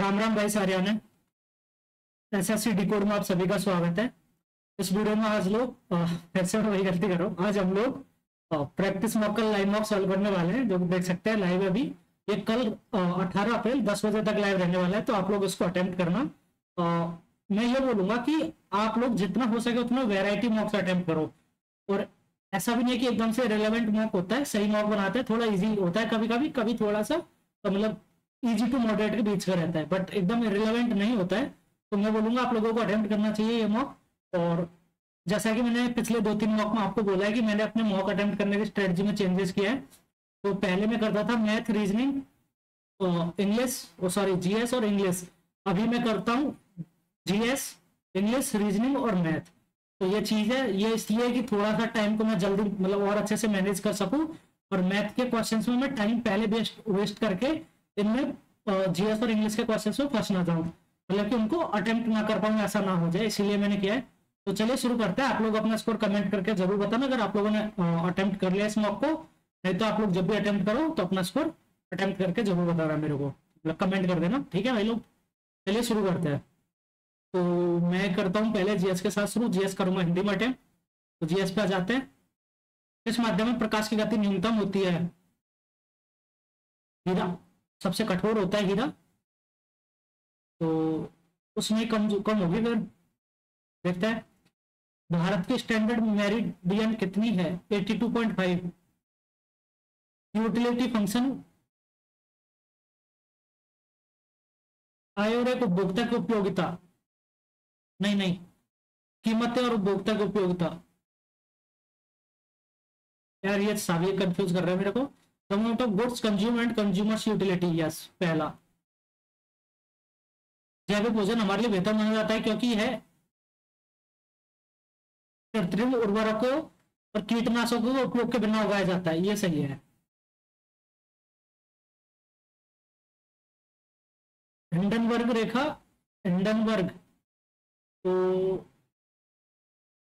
राम राम भाई सारियाने। SSC decode में आप सभी का स्वागत है। इस वीडियो में आज लोग फिर से वही गलती करो, आज हम लोग प्रैक्टिस मॉक कल लाइव मॉक सॉल्व करने वाले हैं, जो देख सकते हैं लाइव अभी। ये कल 18 अप्रैल 10 बजे तक लाइव रहने वाला है, तो आप लोग इसको अटेम्प्ट करना। मैं ये बोलूंगा कि आप लोग जितना हो सके उतना वेराइटी मॉक्स अटेम्प्ट करो, और ऐसा भी नहीं है कि एकदम से रिलेवेंट मॉक होता है, सही मॉक बनाते हैं, थोड़ा इजी होता है कभी कभी, कभी थोड़ा सा मतलब इजी टू मॉडरेट के बीच का रहता है, बट एकदम रिलेवेंट नहीं होता है। तो मैं बोलूंगा आप लोगों को अटेम्प्ट करना चाहिए ये मॉक। और जैसा कि मैंने पिछले 2-3 मॉक में आपको बोला है कि मैंने अपने मॉक अटेम्प्ट करने की स्ट्रेटजी में चेंजेस किया है। तो पहले मैं करता था math, reasoning, English, sorry GS और इंग्लिश। अभी मैं करता हूँ जीएस, इंग्लिश, रीजनिंग और मैथ। तो ये चीज है, ये इसलिए कि थोड़ा सा टाइम को मैं जल्दी मतलब और अच्छे से मैनेज कर सकूं, और मैथ के क्वेश्चंस में मैं टाइम पहले वेस्ट करके इनमें जीएस और इंग्लिश के क्वेश्चंस में फंस ना जाऊं, मतलब कि उनको अटेम्प्ट ना कर पाऊं, ऐसा ना हो जाए, इसीलिए मैंने किया है। तो चलिए शुरू करते हैं। आप लोग अपना स्कोर कमेंट करके जरूर बताना अगर आप लोगों ने अटेम्प्ट कर लिया इस मॉक को। नहीं तो आप लोग जब भी अटेम्प्ट करो तो अपना स्कोर अटेम्प्ट करके जरूर बताना मेरे को, मतलब कमेंट कर देना, ठीक है भाई लोग। चलिए शुरू करते हैं। तो मैं करता हूँ पहले जीएस के साथ शुरू। जीएस करूंगा हिंदी में अटेम्प्ट। तो जीएस पे आ जाते हैं। किस माध्यम में प्रकाश की गति न्यूनतम होती है? हीरा सबसे कठोर होता है हीरा, तो उसमें कम कम होगी फिर। देखते हैं भारत की स्टैंडर्ड मेरिडियन कितनी है? 82.5। यूटिलिटी फंक्शन आय और एक उपभोक्ता की उपयोगिता, नहीं नहीं, कीमतें और उपभोक्ता की उपयोगिता। यार ये सारे कंफ्यूज कर रहा है मेरे को। The amount of goods consume and consumers utility, yes पहला। जैविक भोजन हमारे लिए बेहतर माना जाता है क्योंकि यह कृत्रिम उर्वरकों और कीटनाशकों के उपयोग के बिना उगाया जाता है, ये सही है। हिंडनबर्ग रेखा, हिंडनबर्ग, तो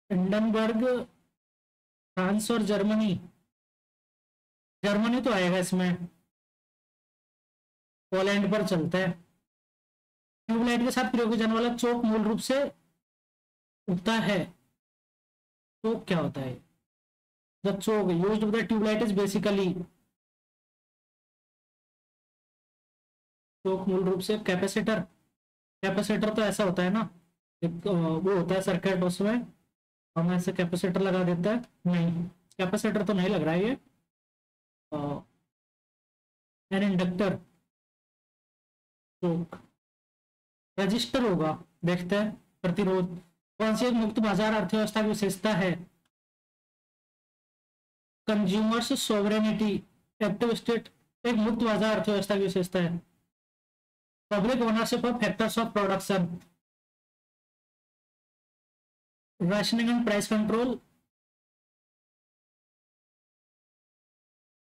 हिंडनबर्ग फ्रांस और जर्मनी, जर्मनी तो आएगा इसमें, पोलैंड पर चलता है। ट्यूबलाइट के साथ प्रयोग किया जाने वाला चौक मूल रूप से उगता है, चौक क्या होता है? The chalk used with the tubelight is basically, chalk मूल रूप से कैपेसिटर। कैपेसिटर तो ऐसा होता है ना, एक वो होता है सर्किट, उसमें हम ऐसे कैपेसिटर लगा देते हैं। नहीं, कैपेसिटर तो नहीं लग रहा है ये। एन इंडक्टर, चौक, रजिस्टर होगा। देखते हैं प्रतिरोध। कौन सी एक मुक्त बाजार अर्थव्यवस्था की विशेषता है? कंज्यूमर्स सोवरेनिटी, एक्टिव स्टेट एक मुक्त बाजार अर्थव्यवस्था की विशेषता है। Public ownership of factors of production, rationing and price control,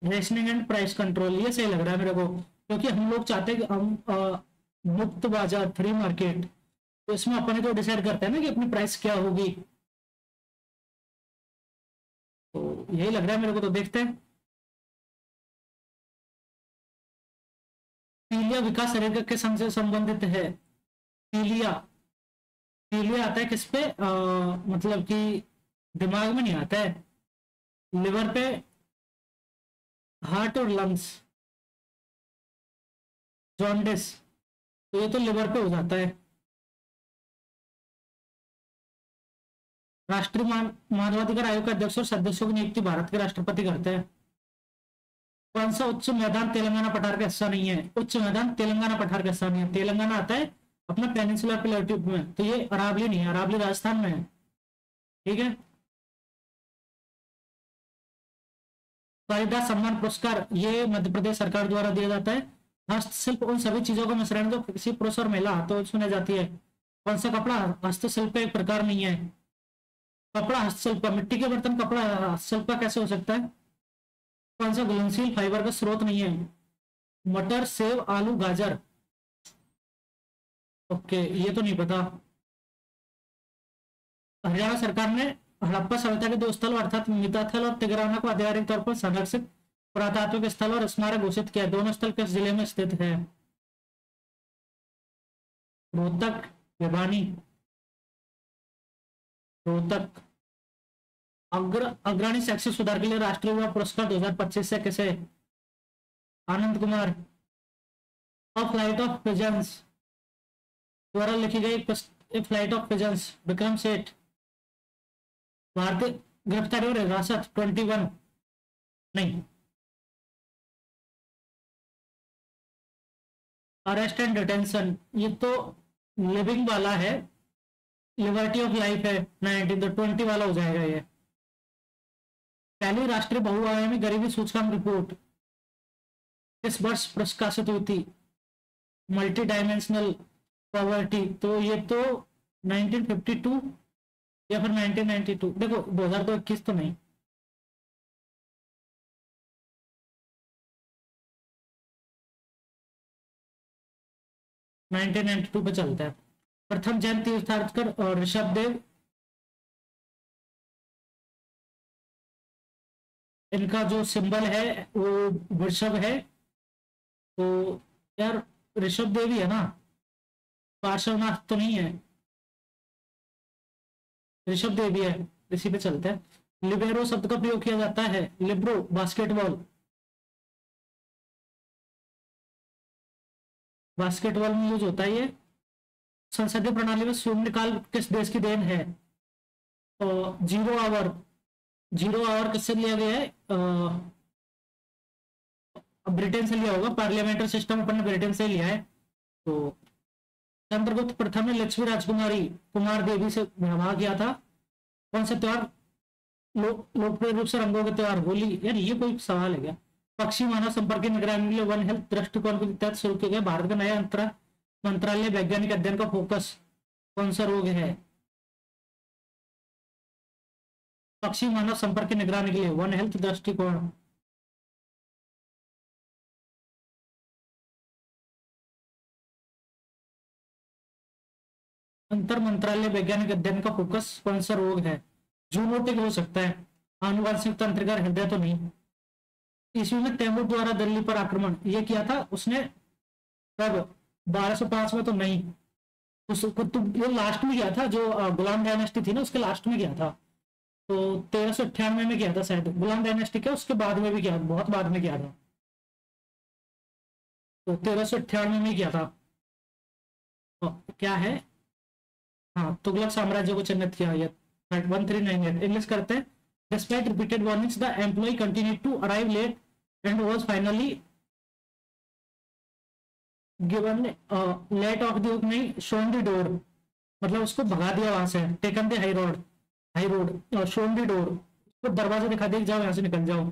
rationing and price control, ये सही लग रहा है मेरे को, क्योंकि हम लोग चाहते हैं कि हम मुक्त बाजार, फ्री मार्केट, तो इसमें अपन तो डिसाइड करते हैं ना कि अपनी प्राइस क्या होगी, तो यही लग रहा है मेरे को। तो देखते हैं। पीलिया विकास शरीर के संग से संबंधित है। पीलिया, पीलिया आता है किस पे? मतलब कि दिमाग में नहीं आता है, लिवर पे, हार्ट और लंग्स। जॉन्डिस, तो ये तो लिवर पे हो जाता है। राष्ट्रीय मानवाधिकार आयोग के अध्यक्ष और सदस्यों की नियुक्ति भारत के राष्ट्रपति करते हैं। कौन सा उच्च मैदान तेलंगाना पठार का हिस्सा नहीं है? उच्च मैदान तेलंगाना पठार का हिस्सा नहीं है। तेलंगाना आता है अपना पेनिनसुलर प्लेट्यूब में, तो ये अरावली नहीं है, अरावली राजस्थान में है, ठीक है। कालिदास सम्मान पुरस्कार ये मध्य प्रदेश सरकार द्वारा दिया जाता है। हस्तशिल्प उन सभी चीजों का मिश्रण जो किसी पुरुष और महिला हाथों से सुनी जाती है। कौन सा कपड़ा हस्तशिल्प का एक प्रकार नहीं है? कपड़ा हस्तशिल्प का, मिट्टी के बर्तन कपड़ा हस्तशिल्प का कैसे हो सकता है? कौन सा घुलनशील फाइबर का स्रोत नहीं है? मटर, सेब, आलू, गाजर। ओके, ये तो नहीं पता। हरियाणा सरकार ने हड़प्पा सभ्यता के 2 स्थल अर्थात मिताथल और तिगराना को आधिकारिक तौर पर संरक्षित पुरातात्विक स्थल और स्मारक घोषित किया। दोनों स्थल किस जिले में स्थित है? रोहतक, भिवानी, रोहतक। अग्रणी शैक्षिक सुधार के लिए राष्ट्रीय युवा पुरस्कार 2025 से किसे? Anand Kumar. A flight of pigeons द्वारा लिखी गई a flight of pigeons, Vikram Seth. भारतीय गिरफ्तारी और हिरासत 21, नहीं। अरेस्ट एंड डिटेंशन, ये तो लिविंग वाला है। लिबर्टी ऑफ लाइफ है 19, तो 20 वाला हो जाएगा ये। पहली राष्ट्रीय बहुआयामी गरीबी सूचकांक रिपोर्ट इस वर्ष प्रकाशित हुई थी, मल्टी डायमेंशनल पॉवर्टी, तो ये तो 1952 या फिर 1992, देखो 2021 तो नहीं। नाइनटीन 1992 पे चलता है। प्रथम जैन तीर्थार्थकर और ऋषभ देव, इनका जो सिंबल है वो वृषभ है, तो यार ऋषभ देव ही है ना, पार्श्वनाथ तो नहीं है, ऋषभ देवी है, इसी पे चलते हैं। लिबेरो शब्द का प्रयोग किया जाता है, लिब्रो बास्केटबॉल, बास्केटबॉल में यूज होता है ये। संसदीय प्रणाली में शून्यकाल किस देश की देन है? जीरो आवर, जीरो आवर किससे लिया गया है? ब्रिटेन से लिया होगा, पार्लियामेंट्री सिस्टम अपन ने ब्रिटेन से लिया है। तो चंद्रगुप्त प्रथम ने लक्ष्मी राजकुमारी कुमार देवी से विवाह किया था। कौन सा त्योहार लोकप्रिय रूप से रंगों के त्योहार? होली। यार ये कोई सवाल है क्या? पक्षी मानव संपर्क की निगरानी के लिए वन हेल्थ दृष्टिकोण के तहत शुरू किया गया भारत का नया अंतरा मंत्रालय वैज्ञानिक अध्ययन का फोकस कौन सा रोग है? पक्षी मानव संपर्क की निगरानी के लिए वन हेल्थ दृष्टिकोण। अंतर मंत्रालय वैज्ञानिक अध्ययन का फोकस कौन सा रोग है? जूनोटिक हो सकता है, आनुवंशिक तंत्रिका हृदय तो नहीं। ईस्वी में तैमूर द्वारा दिल्ली पर आक्रमण ये किया था उसने कब? 1205 में तो नहीं, उसको तो ये लास्ट में किया था, जो गुलाम डायनेस्टी थी ना उसके लास्ट में किया था। तो 1398 में किया था शायद गुलाम डायनेस्टी के, उसके बाद में भी किया, बहुत बाद में किया था, तो 1398 में किया था। तो क्या है? हाँ, तुगलक साम्राज्य को चिन्हित किया। ये 1398 इंग्लिश करते हैं। Despite repeated warnings, the employee continued to arrive late and was finally given let off the नहीं shown the door, मतलब उसको भगा दिया वहां से। Taken the high road shown the door, उसको दरवाजा दिखा दिया, जाओ यहाँ से निकल जाओ।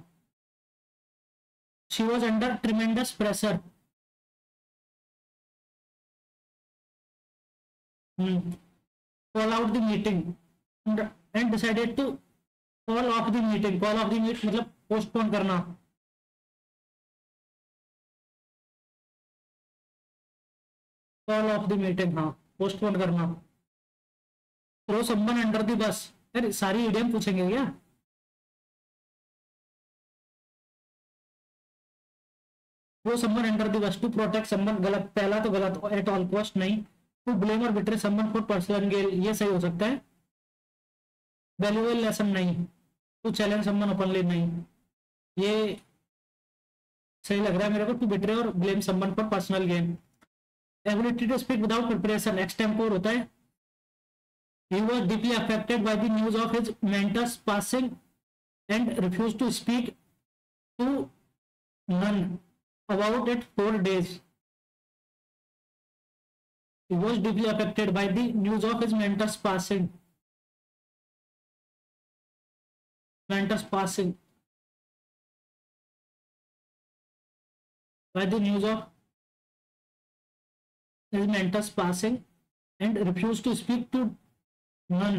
She was under tremendous pressure, call out the meeting and decided to call off the meeting. Call off the meet मतलब पोस्टपोन करना। कॉल ऑफ द मीटिंग, हाँ पोस्टपोन करना। Throw someone under the bus, यार सारी idiom पूछेंगे क्या? Throw someone under the bus, to protect someone गलत, पहला तो गलत, एट ऑल कॉस्ट नहीं। टू ब्लेम और betray someone for personal gain ये सही हो सकता है। वैल्यूएबल लेसन नहीं। टू चैलेंज समवन ओपनली नहीं, ये सही लग रहा है मेरे को। टू बिट्रे और blame someone for personal gain. Ability to speak without preparation extempore होता है। He was deeply affected by the news of his mentor's passing and refused to speak to none about it 4 days. He was deeply affected by the news of his mentor's passing. Mentor's passing. By the news of his mentor's passing and refused to speak to none.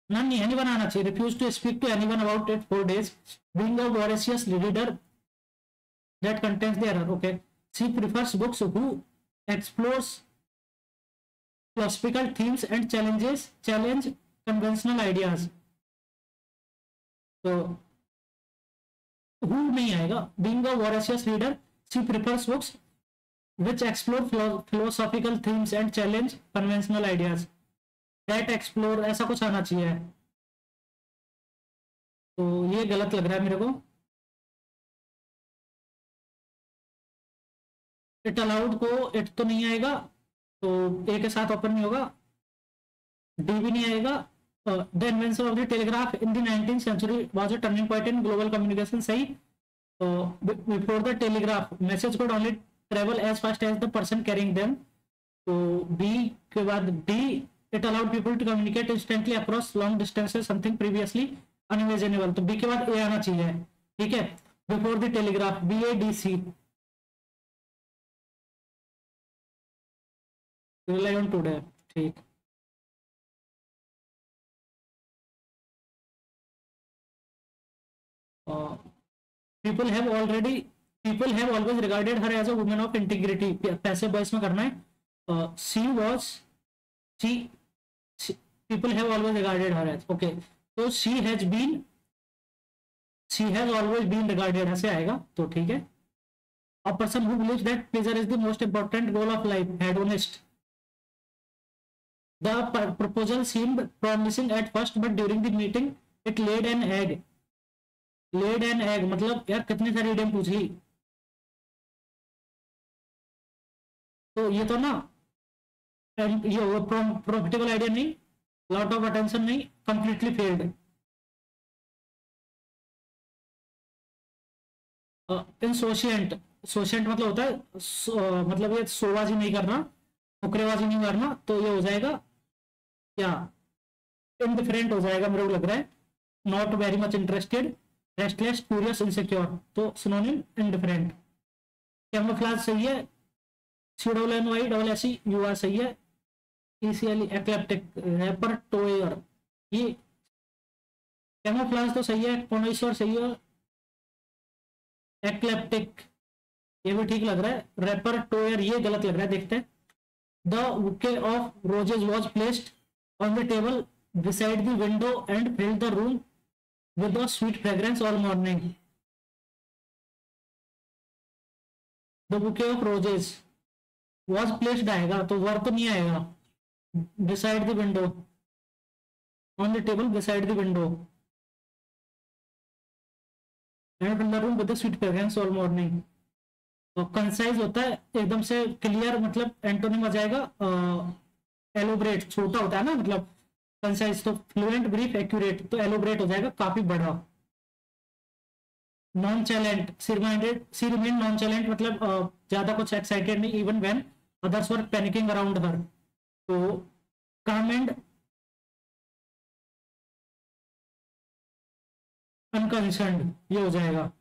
None नहीं, anyone आना चाहिए। Refused to speak to anyone about it 4 days. Being a voracious reader that contains the error. Okay. She prefers books who explores philosophical themes and challenge conventional ideas. तो who नहीं आएगा। Being a voracious reader, she prefers books which explore philosophical themes and challenge conventional ideas. That explore ऐसा कुछ आना चाहिए, तो ये गलत लग रहा है मेरे को. इट अलाउड को इट तो नहीं आएगा, तो ए के साथ ओपन नहीं होगा, डी भी नहीं आएगा. The invention of the telegraph in the 19th century was a turning point in global communication. सही. Before the telegraph message could only travel as fast as the person carrying them. तो B के बाद D, it allowed people to communicate instantly across long distances, something previously unimaginable. तो B के बाद A आना चाहिए. ठीक है, before the telegraph, B A D C. Rely on today. ठीक. People have always regarded her as a women of integrity. Passive voice में करना है. She was she people have always regarded her as. Okay, तो she has always been regarded ऐसे आएगा, तो ठीक है. A person who believes that pleasure is the most important goal of life, hedonist. The proposal seemed promising at first but during the meeting it laid an egg. Laid an egg मतलब यार कितनी सारी idiom पूछ ली. तो ये तो ना, ये प्रॉफिटेबल आइडिया नहीं, लॉट ऑफ अटेंशन नहीं, कंप्लीटली फेल्ड. इनसोशिएंट, सोशिएंट मतलब होता है मतलब ये सोबाजी नहीं करना, फुकरेबाजी नहीं मारना, तो ये हो जाएगा क्या, इनडिफरेंट हो जाएगा मेरे को लग रहा है. Not very much interested, restless, curious, insecure, तो सिनोनिम इनडिफरेंट. कैमोफ्लेज सही है, CONY UR सही है. ECLE एक्लेप्टिक, रेपरटोयर, ये कैमोफ्लेज तो सही है, कोनोइसर सही है, एक्लेप्टिक ये भी ठीक लग रहा है, रेपरटोयर ये गलत लग रहा है. देखते हैं. The bouquet of roses was placed on the table beside the window and filled the room with a sweet fragrance all morning. The bouquet of roses was placed आएगा, तो वर्ब तो नहीं आएगा. beside the window, on the table beside the window and filled the room with a sweet fragrance all morning. तो concise होता है एकदम से क्लियर, मतलब एंटोनिम आ जाएगा एलोबरेट, छोटा होता है ना मतलब कंसाइज. तो फ्लुएंट, ब्रीफ, एक्यूरेट, तो एलोबरेट हो जाएगा काफी बड़ा. Nonchalant, she remain nonchalant मतलब ज्यादा कुछ एक्साइटेड नहीं, even when others were panicking around her. तो काम एंड अनकंसर्न्ड ये हो जाएगा.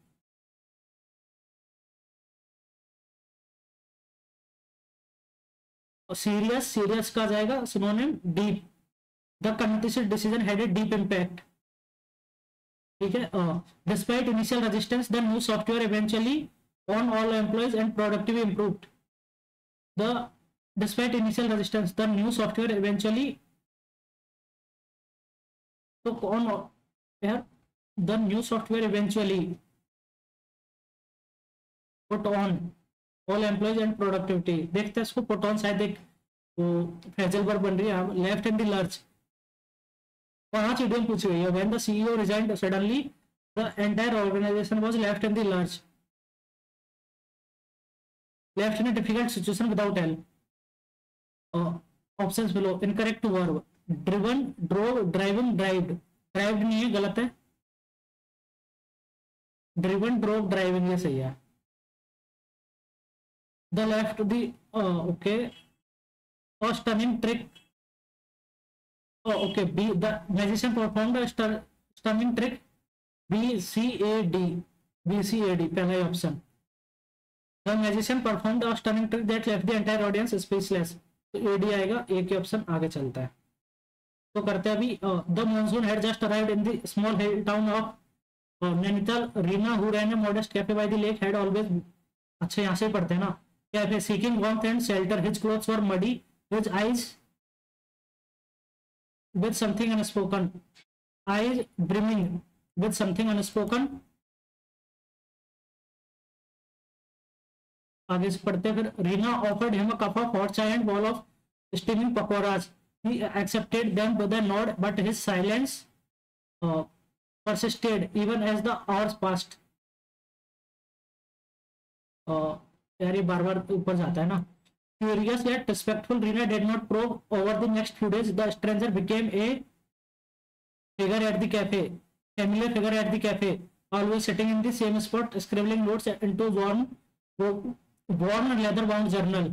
सीरियस, सीरियस का जाएगा synonym deep. The committed decision had a deep impact. ठीक है. Despite initial resistance the new software eventually on all employees and productivity improved. The despite initial resistance the new software eventually, तो कौन यार, the new software eventually put on all employees and productivity. देखते हैं इसको. Put on शायद एक वो phrasal verb बन रही है. Left in the lurch, 5 idiom पूछी हुई है. When the CEO resigned suddenly the entire organisation was left in the lurch. Left in a difficult situation without help. Options below. Incorrect verb, driven, drove, driving, drived. Drived नहीं है, गलत है. Driven, drove, driving ये सही है. The left the okay, a stunning trick. Oh, okay. B, the magician performed a stunning trick. BCAD, BCAD पहला ही option. The magician performed a stunning trick that left the entire audience speechless. तो AD आएगा, A के option आगे चलता है. तो करते हैं अभी. The monsoon had just arrived in the small hill town of Nainital. Reena, who ran a modest cafe by the lake, had always. अच्छा यहाँ से ही पढ़ते हैं ना. Cafe, seeking warmth and shelter. His clothes were muddy, his eyes with something unspoken. Eyes brimming with something unspoken. आगे से पढ़ते हैं फिर। Reena offered him a cup of hot chai and bowl of steaming pakoras, he accepted them with a nod but his silence persisted even as the hours passed। यार ये बार बार ऊपर जाता है ना। Curious yet respectful, Rina did not probe. Over the next few days, the stranger became a figure at the cafe, familiar figure at the cafe, always sitting in the same spot, scribbling notes into worn leather-bound journal.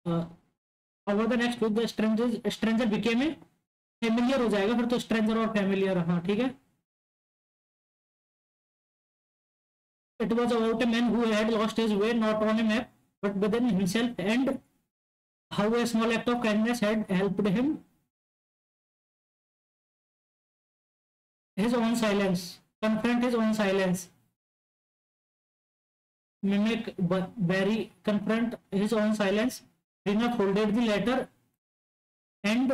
Over the next week, the stranger became a familiar हो जाएगा फिर तो, stranger और familiar, हाँ ठीक है। It was about a man who had lost his way, not on a map, but within himself, and how a small act of kindness had helped him. His own silence, confront his own silence. Mimic, Barry, confront his own silence. Rina folded the letter and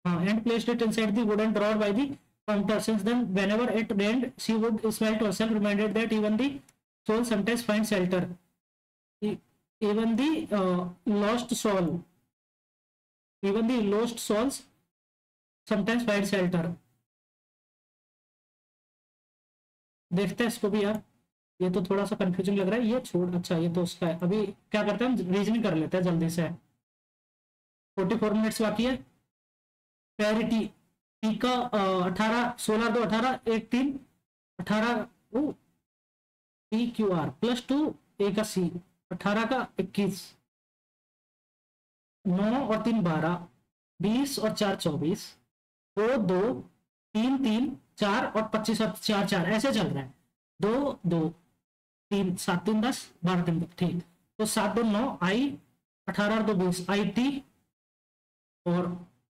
and placed it inside the wooden drawer by the counter. Since then, whenever it rained, she would smile to herself, reminded that even the soul sometimes finds shelter. Even the lost souls sometimes find shelter. देखते हैं इसको भी यार, ये तो थोड़ा सा confusing लग रहा है, ये छोड़। अच्छा ये तो उसका है। अभी क्या करते हैं हम, रीजनिंग कर लेते हैं जल्दी से। 44 मिनट्स बाकी है। पैरिटी टी का 18 16 2 18 1 3 18 टी क्यू आर प्लस 2 ए का सी 18 का 21 9 और 3 12 20 और 4 24 2 2 3 3 4 और 25 और 4 4 ऐसे चल रहा है। 2 2 3 7 3 10 12 3 ठीक। तो 7 2 9 आई 18 2 20 आई टी और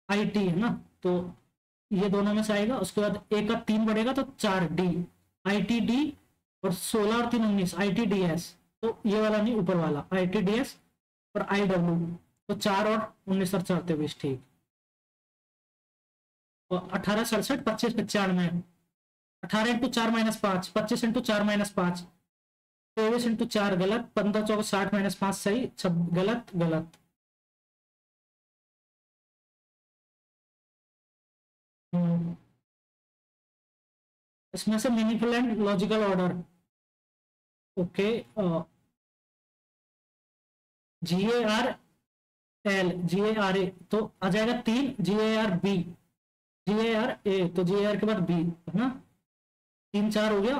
आई टी है ना, तो ये दोनों में से आएगा। उसके बाद एक का 3 बढ़ेगा तो 4 डी आई टी डी और 16 और 3 19 आई टी डी एस। तो ये वाला नहीं, ऊपर वाला आई टी डी एस और आई डब्ल्यू। तो 4 और 19 और 4 23 ठीक। और 18 67 25 95 18 इंटू 4 -5 25 इंटू 4 -5 23 इंटू 4 गलत 15 14 60 -5 सही गलत गलत। इसमें से meaningful and logical order okay. GARL GARA तो आ जाएगा 3 GARB GARA तो GAR के बाद B है ना, 3 4 हो गया।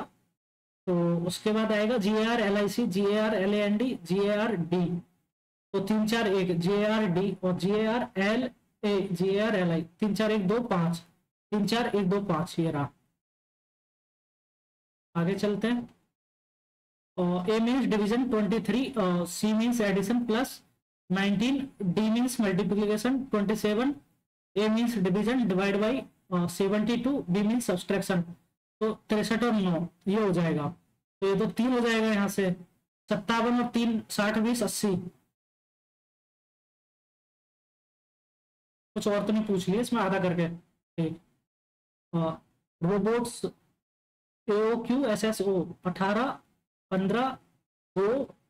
तो उसके बाद आएगा GARLIC GARLAND GARD तो 3 4 1 GARD और GARLA GARLI 3 4 1 2 5 3 4 1 2 5 ये रहा। आगे चलते हैं। A means division 23 C means addition plus 19 D means multiplication 27 A means division divide by 72 B means subtraction. तो 63 और 9 ये हो जाएगा। तो ये तो 3 हो जाएगा यहाँ से 57 और 3 60 20 80। कुछ और तो नहीं पूछ लिया इसमें आधा करके ठीक। रोबोट्स AOQSSO 18 15 2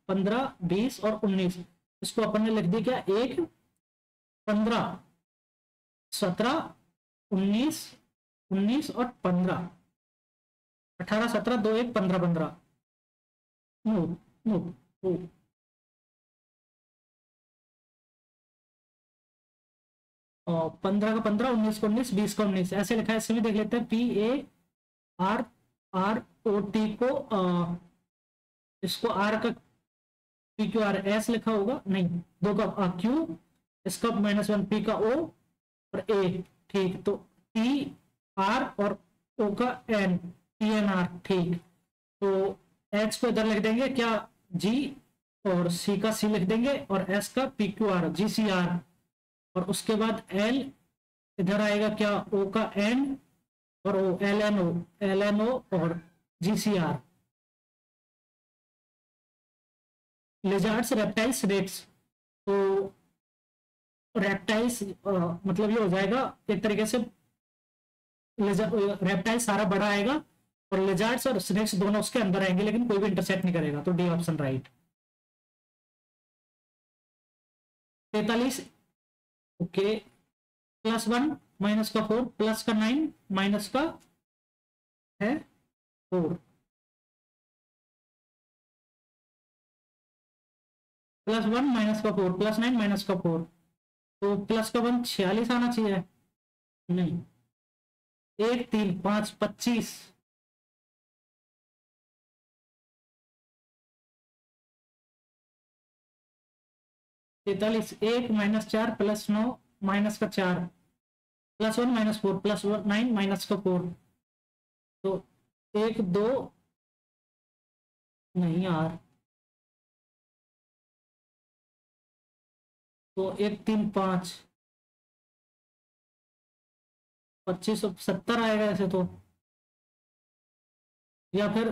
15 20 और 19 इसको अपन ने लिख दिया क्या 1 15 17 19 19 और 15 18 17 2 1 15 15 नो नो नो 15 का 15 19 को 19 20 को 19 ऐसे लिखा है। इससे भी देख लेते हैं PARROT को इसको आर का PQRS लिखा होगा नहीं, 2 का Q इसका -1 P का O और A ठीक। तो TR और O का N TNR ठीक। तो H को इधर लिख देंगे क्या G और C का C लिख देंगे और S का PQR GCR और उसके बाद L इधर आएगा क्या O का N और O LNO और GCR। लिजार्ड्स रेप्टाइल्स रेट्स तो रेप्टाइल्स मतलब ये हो जाएगा एक तरीके से रेप्टाइल सारा बड़ा आएगा और लिजार्ड्स और स्नेक्स दोनों उसके अंदर आएंगे, लेकिन कोई भी इंटरसेक्ट नहीं करेगा, तो डी ऑप्शन राइट। 43, ओके, +1 -4 +9 -4, +1 -4 +9 -4, तो प्लस का 1 46 आना चाहिए, नहीं, 1 3 5 25, 43, 1 -4 +9 -4, +1 -4 +9 -4, तो 1 2, नहीं यार, तो 1 3 5 25 70 आएगा ऐसे तो, या फिर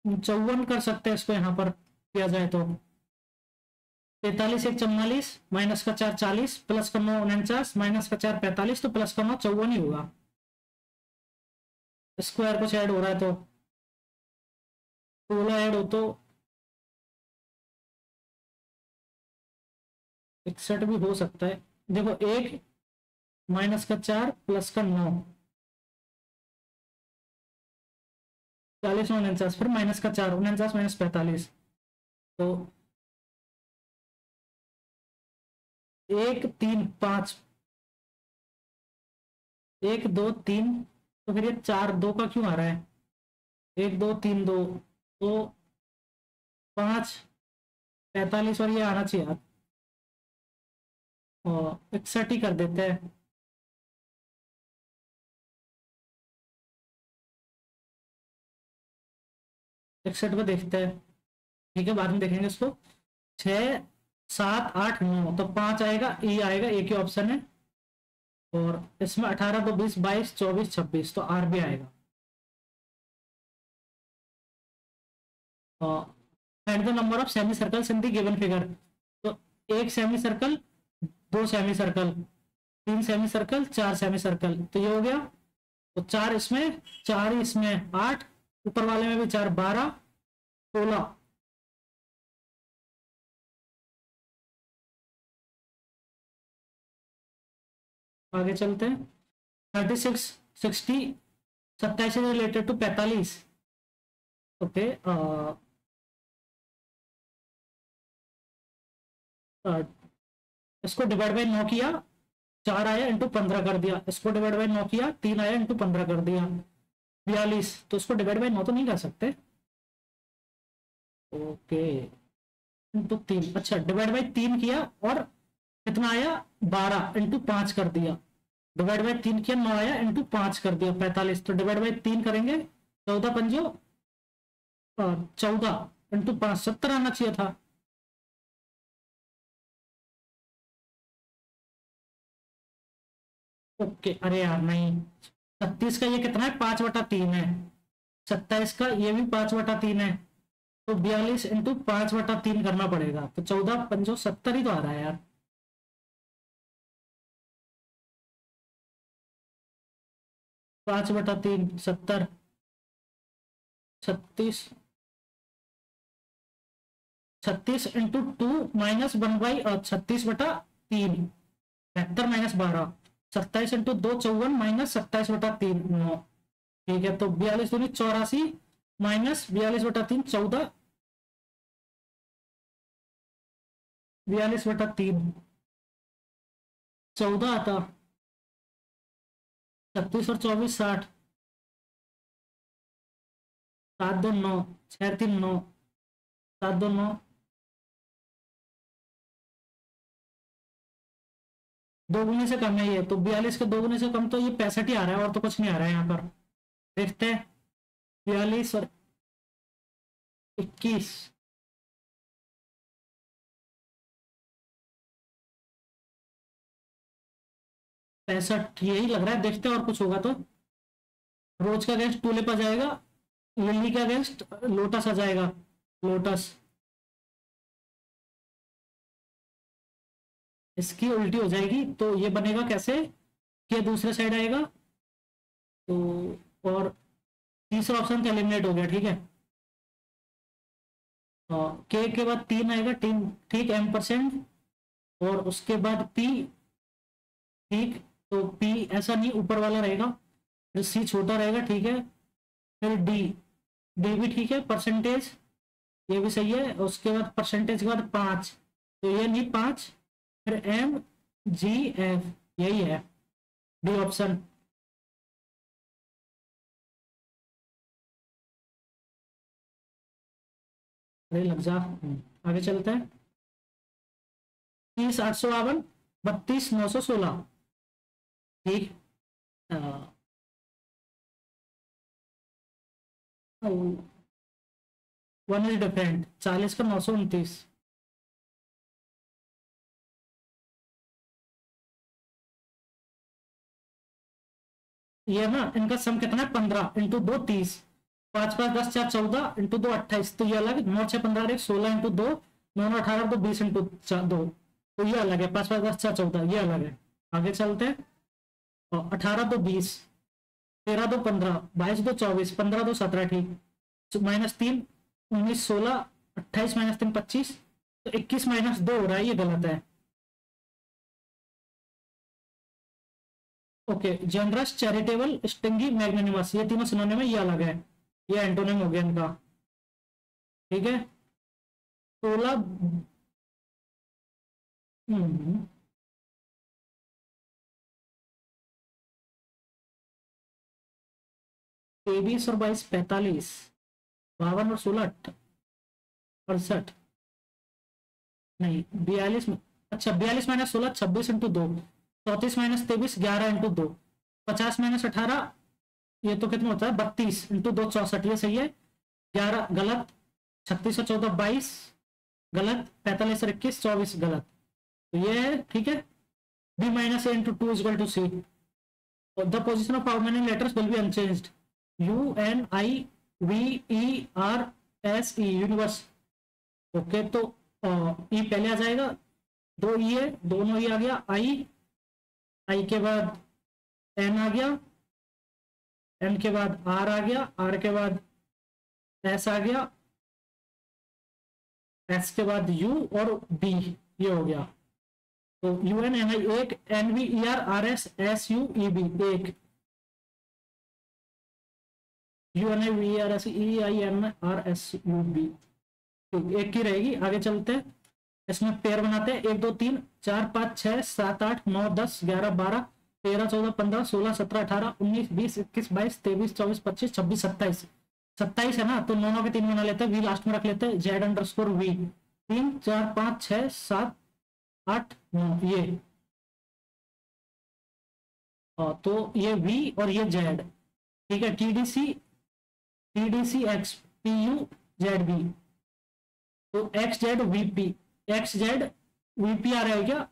54 कर सकते हैं इसको यहाँ पर किया जाए तो। 43 1 44 -4 40 +9 49 -4 45, तो +9 54 ही होगा, स्क्वायर कुछ ऐड हो रहा है तो 16 ऐड हो तो 61 भी हो सकता है। देखो 1 -4 +9 40 49, फिर -4 49 -45, तो 1 3 5 1 2 3, तो फिर ये 4 2 का क्यों आ रहा है, 1 2 3 2, तो 5 45 और ये आना चाहिए यार, और 61 ही कर देते हैं। इकसठ में देखते हैं, ठीक है, बाद में देखेंगे इसको। 6 7 8 9, तो 5 आएगा, ई आएगा, एक ही ऑप्शन है, और इसमें 18 तो 20 22 24 26, तो आर भी आएगा। And the number of semi circles in the given figure, तो 1 semi circle, 2 semi circle, 3 semi circle, 4 semi circle, तो ये हो गया, तो 4 इसमें 4 इसमें 8, ऊपर वाले में भी 4 12 16, आगे चलते हैं। 36 60 27 से रिलेटेड टू 45, ओके, इसको डिवाइड बाई 9 किया, 4 आया इंटू 15 कर दिया, इसको डिवाइड बाई 9 किया, 3 आया इंटू 15 कर दिया, 42, तो इसको डिवाइड बाई 9 तो नहीं कर सकते, ओके, इंटू 3, अच्छा डिवाइड बाई 3 किया और कितना आया 12 इंटू 5 कर दिया, डिवाइड बाई 3 किया 9 आया इंटू 5 कर दिया 45, तो डिवाइड बाई 3 करेंगे, 14 पंजो 14 इंटू 5 70 आना चाहिए था, ओके, अरे यार नहीं, 36 का ये कितना है 5/3 है, 27 का ये भी 5/3 है, तो 42 इंटू 5/3 करना पड़ेगा, तो 14 पंजो 70 ही तो आ रहा है यार, 5/3 70, 36 36 इंटू 2 -1 36/3, 72 -12, 27 इंटू 2 54 -27/3 9, ठीक है, तो 42 दूनी 84 -42/3 14, 42/3 14 आता, 36 और 24 60, 7 2 9 6 3 9, 7 2 9, दो गुने से कम है ये, तो 42 के दो गुने से कम, तो ये 65 ही आ रहा है, और तो कुछ नहीं आ रहा है यहाँ पर, देखते हैं, 42 और 21, पैंसठ यही लग रहा है, देखते हैं और कुछ होगा तो। रोज का अगेंस्ट टूलिप आ जाएगा, लिली का अगेंस्ट लोटस आ जाएगा, लोटस, इसकी उल्टी हो जाएगी, तो ये बनेगा कैसे, के दूसरे साइड आएगा तो, और तीसरा ऑप्शन तो एलिमिनेट हो गया, ठीक है। के बाद 3 आएगा, 3 ठीक, M%, और उसके बाद पी, ठीक। तो पी ऐसा नहीं, ऊपर वाला रहेगा, फिर सी छोटा रहेगा, ठीक है। फिर डी, डी भी ठीक है, परसेंटेज ये भी सही है। उसके बाद परसेंटेज के बाद 5, तो ये नहीं 5, फिर MGF, यही है डी ऑप्शन। अरे लग जा, आगे चलते हैं। 30,852, 32,916, ठीक। वन इज डिफरेंट, 40 का 929। ये ना इनका सम कितना है, 15 × 2 30, 5 5 10 4 14 × 2 28, तो ये अलग, 9 6 15 1 16 × 2 9 9 18 तो 20 × 2, तो ये अलग है, 5 5 10 4 14, ये अलग है। आगे चलते हैं। और 18 तो 20, 13 तो 15, 22 तो 24, 15 तो 17, ठीक। -3 19 16, 28 -3 25, तो 21 -2 हो रहा है, ये गलत है। ओके, जनरस, चैरिटेबल, स्टिंगी, मैग्नेनिमस, ये तीनों सिनोनिम है, ये अलग है, ये एंटोनिम हो गया इनका, ठीक है। 16, हम्म, 23 और 22 45, 52 और 16 68, नहीं 42 में, अच्छा 42 - 16 26 × 2, 34 - 23 11 × 2, 50 - 18, ये तो कितना होता है 32 × 2 64, ये सही है। 11 गलत, 36 और 14 22 गलत, 45 और 21 24 गलत, तो ये है, ठीक है। B - A × 2 = C, the position of how many letters will be unchanged, UNIVERSE, universe. Okay, तो ई पहले आ जाएगा, 2 ई है, दोनों ई आ गया, आई, आई के बाद एन आ गया, एन के बाद आर आ गया, आर के बाद एस आ गया, एस के बाद यू, और बी, ये हो गया। तो UNNI एक, NVERRSSUEB एक, UNIVERSEINRSUB, एक की रहेगी। आगे चलते हैं, इसमें पेयर बनाते हैं, 1 2 3 4 5 6 7 8 9 10 11 12 13 14 15 16 17 18 19 20 21 22 23 24 25 26 27, 27 है ना, तो 9 9 के 3 बना लेते हैं, वी लास्ट में रख लेते हैं, Z_V, 3 4 5 6 7 8 9, ये तो ये V और ये Z, ठीक है। TDCX PU ZB, तो XZVP आ रहा है क्या,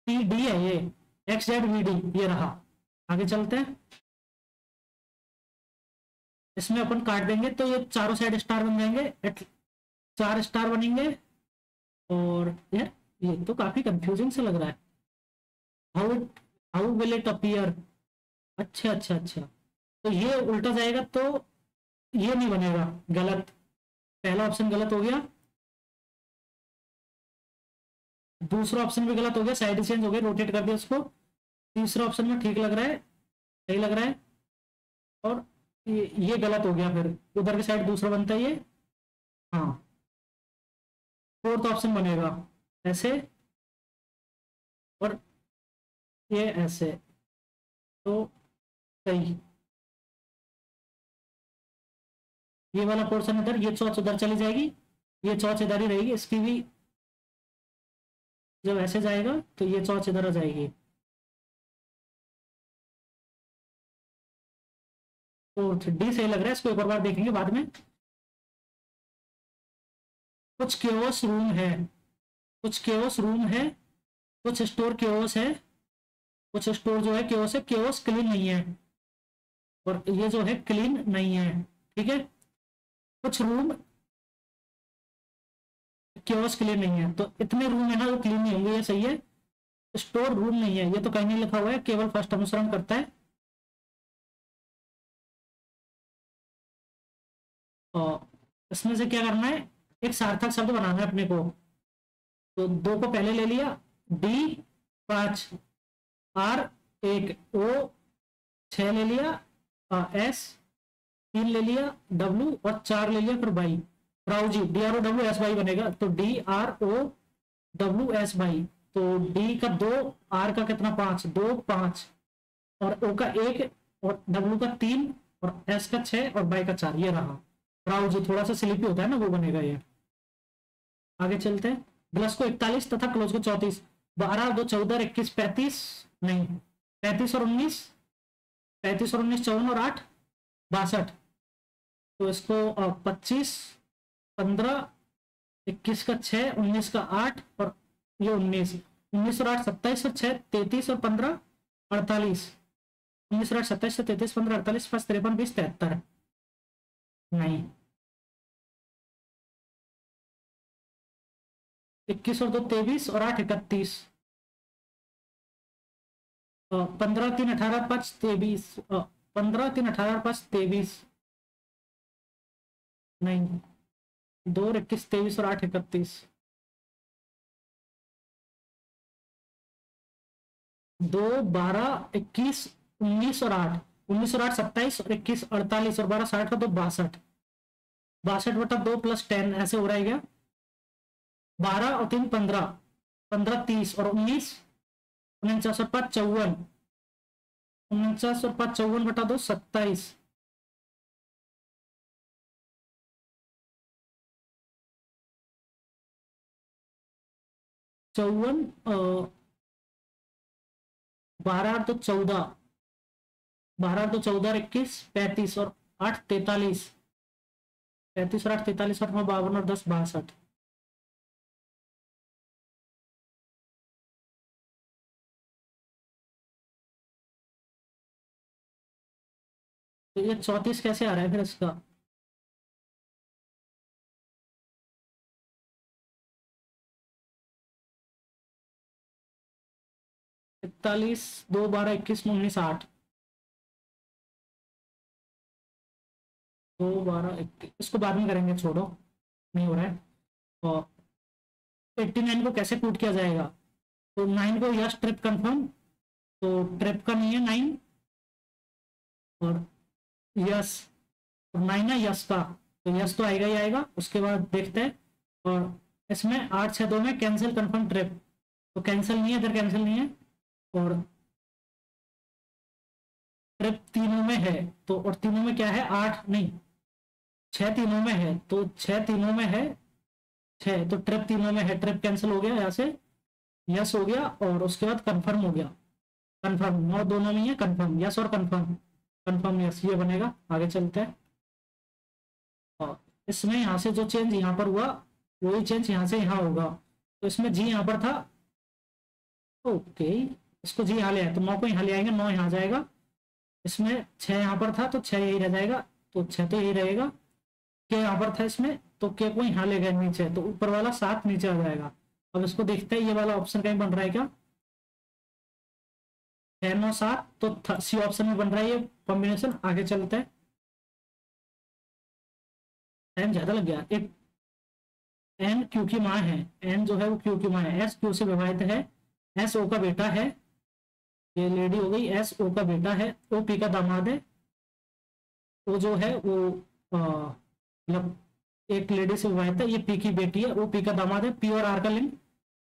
PD है ये, XZVD ये रहा। आगे चलते हैं, इसमें अपन काट देंगे तो ये चारों साइड स्टार बन जाएंगे, 4 स्टार बनेंगे। और यार ये तो काफी कंफ्यूजिंग से लग रहा है, how how will it appear, अच्छा अच्छा अच्छा, तो ये उल्टा जाएगा, तो ये नहीं बनेगा, गलत, पहला ऑप्शन गलत हो गया, दूसरा ऑप्शन भी गलत हो गया, साइड चेंज हो गया, रोटेट कर दिया उसको, तीसरा ऑप्शन में ठीक लग रहा है, सही लग रहा है, और ये गलत हो गया, फिर उधर की साइड दूसरा बनता है ये, हाँ, फोर्थ ऑप्शन बनेगा ऐसे, और ये ऐसे, तो सही, ये वाला पोर्शन इधर, ये चौच उधर चली जाएगी, ये चौच इधर ही रहेगी, इसकी भी जब ऐसे जाएगा तो ये चौच इधर आ जाएगी, तो डी सही लग रहा है, इसको एक और बार देखेंगे बाद में। कुछ केओस रूम है, कुछ केओस रूम है, कुछ स्टोर केओस है, कुछ स्टोर जो है केओस है, केओस क्लीन नहीं है, और ये जो है क्लीन नहीं है, ठीक है। कुछ रूम क्योस क्लीन नहीं है, तो इतने रूम है ना वो क्लीन नहीं होंगे, ये सही है। स्टोर रूम नहीं है, ये तो कहीं नहीं लिखा हुआ है, केवल फर्स्ट अनुसरण करता है। और इसमें से क्या करना है, एक सार्थक शब्द बनाना है अपने को। तो 2 को पहले ले लिया, डी 5, आर 1, ओ 6 ले लिया, एस 3 ले लिया, डब्ल्यू और 4 ले लिया, फिर Y. Drowsy, D R O W S Y बनेगा, तो D R O W S Y. तो डी का 2, आर का कितना 5, 2 5, और ओ का 1, और डब्ल्यू का 3, और एस का 6, और बाई का 4, ये रहा। राउजी थोड़ा सा स्लिपी होता है ना, वो बनेगा ये। आगे चलते हैं। प्लस को 41 तथा क्लोज को 34। 12 2 14 21 35, नहीं 35 और 19, 35 और 19 54 और 8 62। तो इसको 25 15 21 का 6 19 का 8 और ये 19, 19 और 8 27 और 6 33 और 15 48। 19 और 8 27 से 33 15 48 5 53 20 73, नहीं 21 और 2 23 और 8 31। 15 3 18 5 23, 15 3 18 5 23, नहीं 2 21 23 और 8 31, 2 12 21 19 और 8, 19 और 8 27 और 21 48 और 12 60 और 2 62, 62/2 + 10 ऐसे हो रहा है क्या। 12 और 3 15, 15 30 और 19 49 और 5 54, 49 और 5 54/2 27, 54, 12 तो 14, 12 तो 14 21 35 और 8 43, 35 और 8 43 और 9 52 और 10 62। तो ये 34 कैसे आ रहा है फिर इसका। 41 2 12 21 19 8, 2 12 21, इसको बाद में करेंगे, छोड़ो नहीं हो रहा है। और 89 को कैसे पुट किया जाएगा, तो 9 को यस ट्रिप कंफर्म, तो ट्रिप का नहीं है 9, और यस 9 है यस का, तो यस तो आएगा ही आएगा। उसके बाद देखते हैं, और इसमें 8 6 2 में कैंसिल कंफर्म ट्रिप, तो कैंसिल नहीं है, इधर कैंसिल नहीं है, और ट्रिप तीनों में है, तो और तीनों में क्या है 8 नहीं 6 तीनों में है, तो 6 तीनों में है 6, तो ट्रिप तीनों में है, ट्रिप कैंसिल हो गया यहाँ से, यस हो गया, और उसके बाद कंफर्म हो गया, कंफर्म 9 दोनों में है, कंफर्म यस और कंफर्म, कंफर्म यस ये बनेगा। आगे चलते हैं, और इसमें यहाँ से जो चेंज यहाँ पर हुआ वही चेंज यहाँ से यहाँ होगा। तो इसमें जी यहाँ पर था, ओके इसको जी यहाँ ले आए, तो 9 को यहाँ ले आएंगे, 9 यहाँ जाएगा। इसमें 6 यहाँ पर था, तो 6 यही रह जाएगा, तो 6 तो यही रहेगा। के यहाँ पर था इसमें, तो के को यहाँ ले गए नीचे, तो ऊपर वाला 7 नीचे आ जाएगा। अब इसको देखते हैं, ये वाला ऑप्शन कहीं बन रहा है क्या, 6 9 7, तो सी ऑप्शन में बन रहा है ये कॉम्बिनेशन। आगे चलते हैं, टाइम ज्यादा लग गया। एक एन क्यू की माँ है, एन जो है वो क्यू की माँ है, एस क्यू से विभाजित है, एस ओ का बेटा है, ये लेडी हो गई, एस ओ का बेटा है, ओ पी का दामाद है, वो जो है वो मतलब एक लेडी से विवाहित है, ये पी की बेटी है, वो पी का दामाद है, पी और आर का लिंग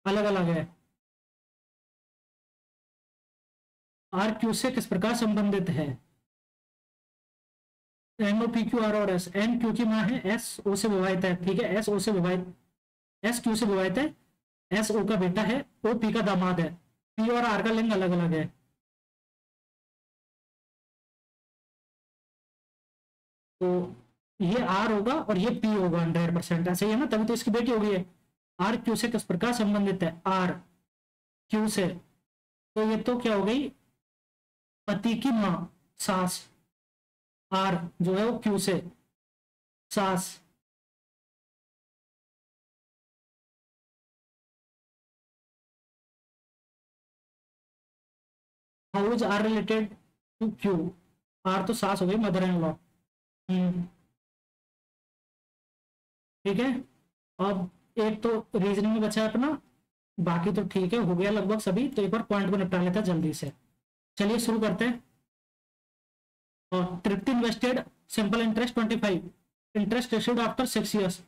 अलग अलग है। आर क्यू से किस प्रकार संबंधित है, N O P Q R और एस, एन क्यू की माँ है, एस ओ से विवाहित है, ठीक है, एस ओ से विवाहित, एस क्यू से विवाहित है, एस ओ का बेटा है, ओ पी का दामाद है, पी और आर का लिंग अलग अलग है। तो ये आर होगा और ये पी होगा 100%, ऐसे ही है ना, तभी तो इसकी बेटी हो गई है। आर क्यू से किस प्रकार संबंधित है, आर क्यू से, तो ये तो क्या हो गई, पति की माँ सास, आर जो है वो क्यू से सास, how's R related to Q, R तो सास हो गई, मदर इन लॉ। ठीक है, अब एक तो रीजनिंग में बचा है अपना, बाकी तो ठीक है, हो गया लगभग सभी। तो एक बार पॉइंट को निपटा लेते हैं जल्दी से। चलिए शुरू करते हैं। और Tripti invested simple interest 25, interest received after 6 years,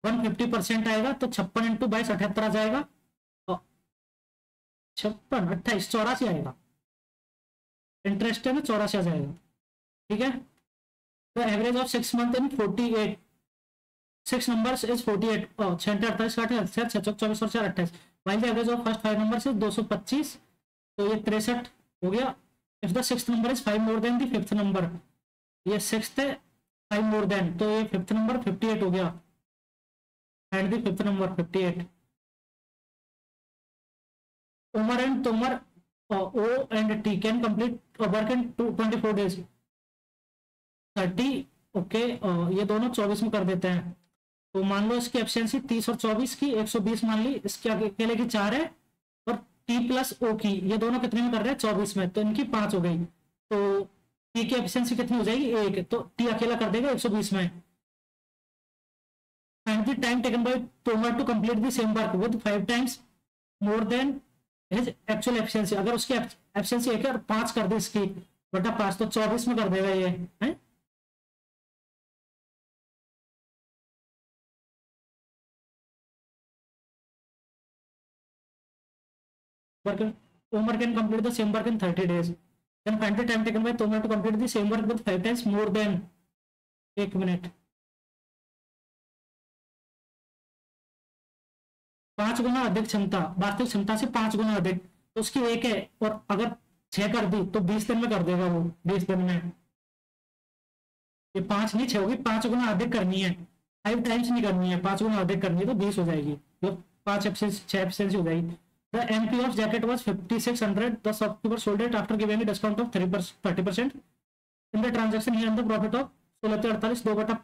150% आएगा तो 56 इंटू 22 78 आ जाएगा। 56 28 84 आएगा, इंटरेस्ट है ना, 84 आ जाएगा। ठीक है, तो average of 6 month in 48, 6 numbers is 48, 6 48 24 और 4 28, while the average of first 5 numbers is 225, तो ये 63 हो गया। If the sixth number is 5 more than the fifth number, ये सिक्स्थ है 5 more than, तो ये फिफ्थ नंबर 58 हो गया, and the fifth number 58। Umar and Tomar O and T can complete work in 24 days, 30 okay, ये दोनों 24 में कर देते हैं। तो मान लो इसकी एफिशिएंसी 30 और 24 की 120 मान ली, इसके अकेले की 4 है, और टी प्लस ओ की, ये दोनों कितने में कर रहे हैं 24 में, तो इनकी 5 हो गई। तो टी की एफिशिएंसी कितनी हो जाएगी 1, तो टी अकेला कर देगा 120 में। And the time taken by Tomar to complete the same work with 5 times more than his actual efficiency, अगर उसकी एफिशिएंसी 1 है और 5 कर दे इसकी बटा 5, तो 24 में कर देगा ये है। work Homer can complete the same work in 30 days. Then find the time taken by Tomer to complete the same work with 5 times more than 1 minute. 5 गुना अधिक क्षमता, वास्तविक क्षमता से 5 गुना अधिक, तो उसकी 1 है, और अगर 6 कर दी तो 20 दिन में कर देगा वो, 20 दिन में। ये 5 नहीं 6 होगी, 5 गुना अधिक करनी है, 5 times नहीं करनी है, 5 गुना अधिक करनी है, तो 20 हो जाएगी, मतलब 5 6 एफिशिएंसी हो जाएगी। The MP of jacket was 5600. The shopkeeper sold it after giving a discount of 30%. In the transaction, he earned the profit of 1648, 2 बटा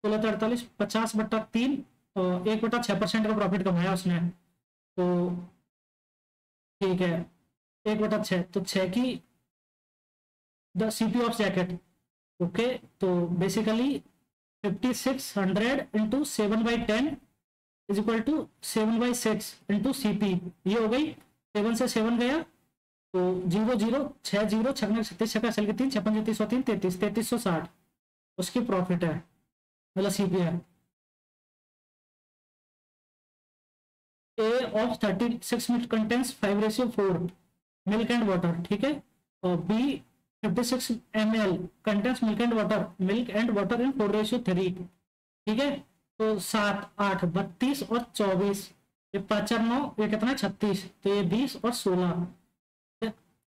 1648, 50 बटा 3, 1 बटा 6% का प्रॉफिट कमाया उसने। तो ठीक है, 1 बटा 6, तो 6 की the CP of jacket, okay, तो basically 5600 into 7/10 is equal to 7/6 into CP, ये हो गई। 7 से 7 गया तो 0 0 6 0 6 36 6 असल के 3 56 33 33 3360, उसकी प्रॉफिट है, मतलब CP है। A of 36 milk contents 5:4 milk and water, ठीक है, और B 56 ml contents milk and water in 4:3, ठीक है। तो 7 8 32 और 24, ये 5 और 9, ये कितना है 36, तो ये 20 और 16।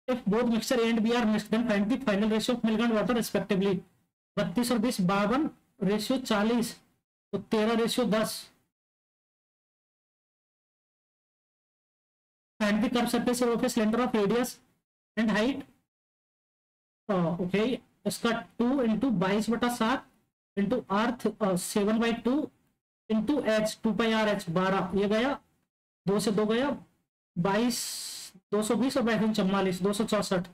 If both mixture A and B are mixed then find the final ratio of milk and water respectively. 32 और 20 52 रेशियो 40, तो 13 ratio 10। Find the curve surface of a cylinder of radius and height, okay, इसका 2 into 22/7 into अर्थ 7/2 into H 2πRh 12, ये गया 2 से 2 गया 22, 220 और 44 264,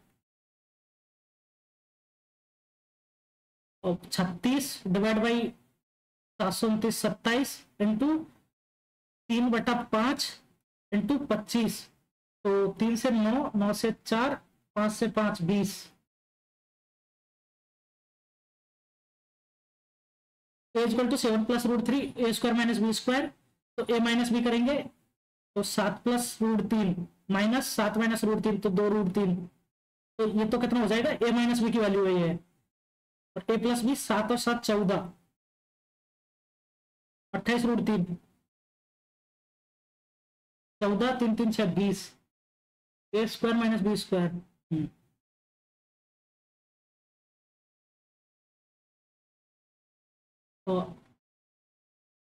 और 36 डिवाइड बाई 729 27 इंटू 3/5 इंटू 25, तो 3 से 9 9 से 4 5 से 5 20। ए इक्वल टू 7 + √3 a² - b², तो a - b करेंगे तो 7 + √3 माइनस 7 - √3, तो 2 √3, तो ये तो कितना हो जाएगा, a - b की वैल्यू है ये, और a + b 7 और 7 14, 28 √3, 14 3 3 6 20, a² - b²।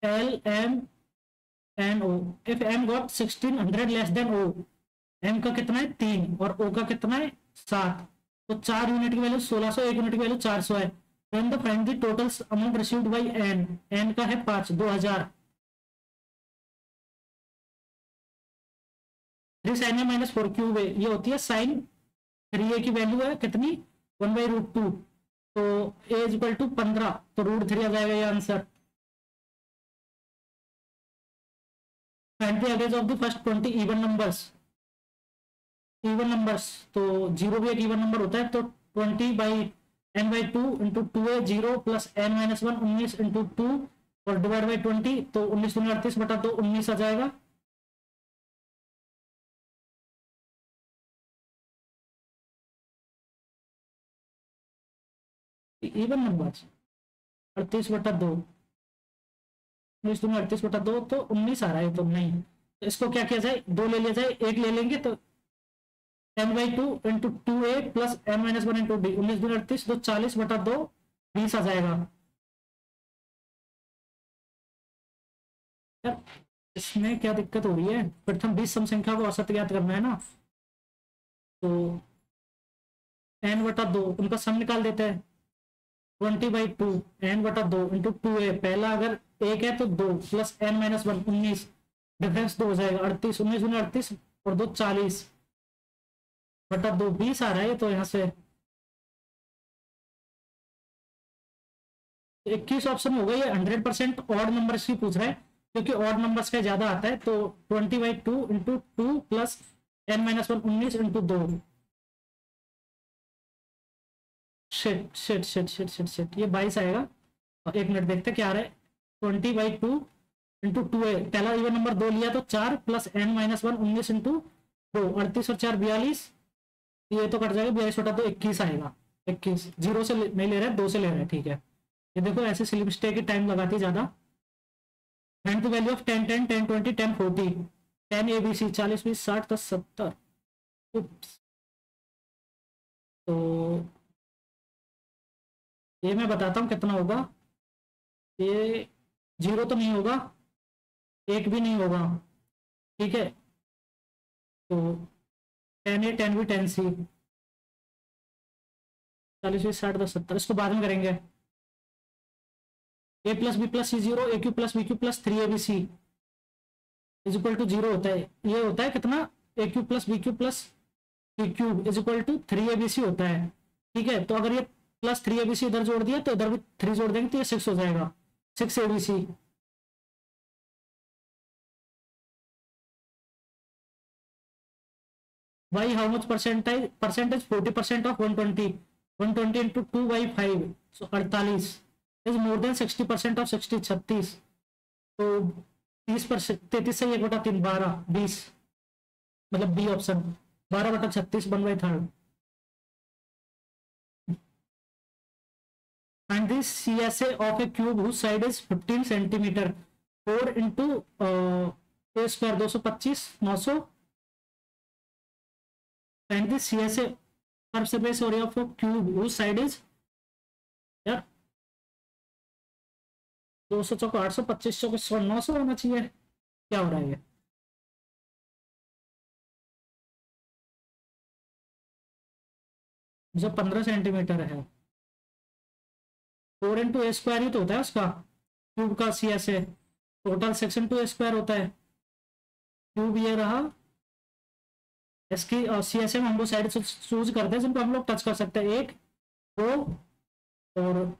L M N O, if M got 1600 less than O, M का कितना है 3 और O का कितना है 7, तो 4 यूनिट की वैल्यू 1600, 1 यूनिट की वैल्यू 400 है। Then the find the total amount received by N, N का है 5 2000। 3 sin A - 4 क्यूब A, ये होती है साइन 3a की वैल्यू है कितनी 1/√2, तो a इज इक्वल टू 15, तो √3 आ जाएगा ये answer. Find the average of the first 20 even numbers. Even numbers तो 0 भी एक इवन नंबर होता है, तो 20/n/2 into 2a 0 plus n-1 19 into 2 और डिवाइड बाई 20, तो 19 दूनी 38 बटा 2 19 आ जाएगा। इवन नंबर 38 बटा 2, 19 दूनी 38 बटा 2, तो 19 आ रहा है, तो नहीं, तो इसको क्या किया जाए, 2 ले लिया जाए, 1 ले लेंगे, तो n/2 into 2a plus n-1 into D, 19 दूनी 38, तो 40 बटा 2 20 आ जाएगा। यार इसमें क्या दिक्कत हो रही है, प्रथम 20 सम संख्या को औसत ज्ञात करना है ना, तो n/2 उनका सम निकाल देते हैं। 20/2 n/2 इंटू 2a, पहला अगर 1 है तो 2 प्लस n-1 19, डिफरेंस 2 हो जाएगा 38, 19 दूनी 38 और 2 40 बटा 2 20 आ रहा है, तो यहाँ से 21 ऑप्शन होगा। ये 100% ऑड नंबर्स की पूछ रहा है, क्योंकि ऑड नंबर्स का ज्यादा आता है, तो 20/2 into 2 plus n-1 19 into 2। Shit shit shit shit shit shit, ये 22 आएगा। और 1 मिनट देखते क्या आ रहा है, 20/2 इंटू 2a, पहला इवन नंबर 2 लिया तो 4 प्लस n-1 19 इंटू 2, 38 और 4 42, ये तो कट जाएगा, 42 बटा 2 21 आएगा। 21 0 से नहीं ले रहे हैं, 2 से ले रहे हैं, ठीक है। ये देखो ऐसे सिली मिस्टेक की टाइम लगाती है ज्यादा। Find the value of 10 10 10 20 10 40, 10 ABC 40 20 60 10 70। तो ये मैं बताता हूँ कितना होगा। ये 0 तो नहीं होगा, 1 भी नहीं होगा, ठीक है, तो 10A 10B 10C 40 20 60 10 70, इसको बाद में करेंगे। a plus B plus C 0, A cube plus B cube plus 3ABC is equal to 0 होता है। ये होता है कितना, A cube plus B cube plus C cube is equal to 3ABC होता है, ठीक है। तो अगर ये प्लस 3ABC इधर जोड़ दिया तो इधर भी 3 जोड़ देंगे, तो ये 6 हो जाएगा, 6ABC। Why how much percentage 40% of 120, 120 into 2/5, so 48 is more than 60% of 60 36, तो 30%, 33 से 1/3 12 20, मतलब B option 12/36 1/3। and the CSA of a cube whose side is 15 centimeter, 4 into a square 225 900, and the CSA per surface area of a cube whose side is, यार 200 चौको 800 25 चौको 900 होना चाहिए, क्या हो रहा है ये। जो 15 सेंटीमीटर है, 4 इंटू ए स्क्वायर ही तो होता है उसका, क्यूब का CSA, टोटल 6 इंटू ए स्क्वायर होता है, क्यूब ये रहा, इसकी CSA में हम लोग साइड चूज करते हैं जिनको हम लोग टच कर सकते हैं, 1 2 और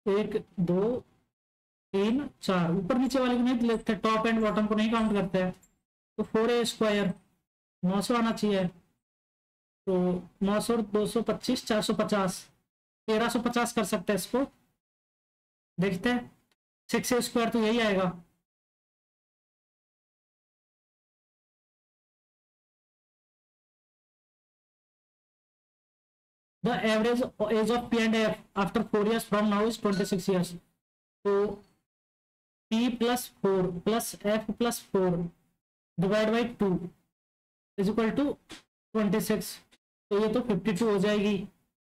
1 2 3 4, ऊपर नीचे वाले को नहीं लेते, टॉप एंड बॉटम को नहीं काउंट करते हैं, तो 4A स्क्वायर 900 आना चाहिए, तो 900 225 450 1350 कर सकते हैं इसको, देखते हैं 6A स्क्वायर तो यही आएगा। The average age of P and F after 4 years from now is 26 years. So P plus 4 plus F plus 4 divided by 2 is equal to 26. तो ये तो 52 हो जाएगी,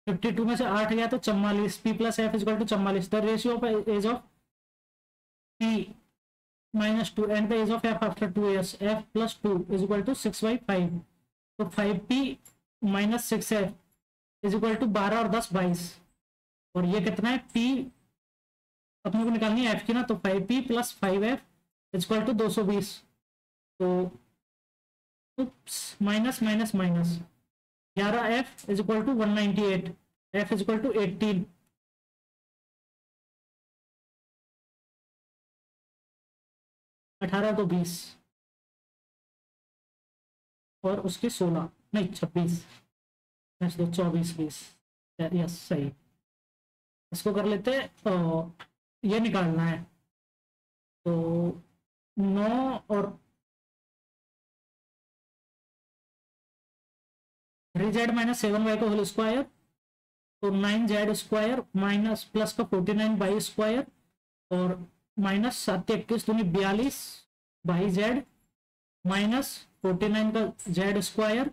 52 में से 8 गया तो 44, P plus F is equal to 44. The ratio of age of P minus 2 and the age of F after 2 years, F plus 2 is equal to 6/5. तो 5P minus 6F is equal to 12 और 10 22, और ये कितना है, P अपने को निकालनी है F की ना, तो 5P plus 5F is equal to 220। तो minus minus minus 11f is equal to 198, f is equal to 18, 18 तो 20 और उसके 16 नहीं 26, 24 20, यस सही। इसको कर लेते ये निकालना है तो 9 और 3z माइनस 7y का होल स्क्वायर, तो 9z स्क्वायर माइनस प्लस का 49y स्क्वायर और माइनस 7 21 दूनी 42 बाई जेड माइनस 49 का z square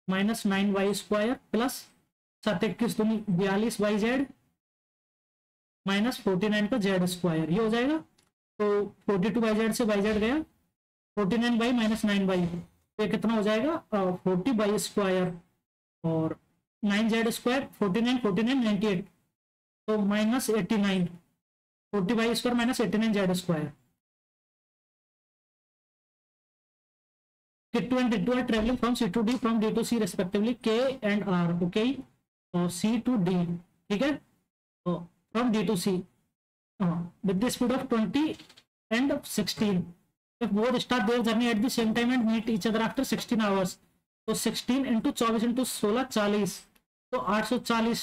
minus 9y square plus 7 21 दूनी 42 बाई जेड माइनस 49 का z स्क्वायर, ये हो जाएगा। तो 42 बाई जेड से बाई जेड गया, 49 बाई माइनस 9 बाई, तो ये कितना हो जाएगा 40 बाई स्क्वायर और 9z स्क्वायर 49 49 98, तो minus 89, 40 by square minus 89 z square. K2 and D2 are traveling from C to D from D to C respectively, K and R, okay, तो C to D, ठीक है, तो from D to C with the speed of 20 and 16, if both start their journey at the same time and meet each other after 16 hours, तो 16 into 24 into 16 40, तो 840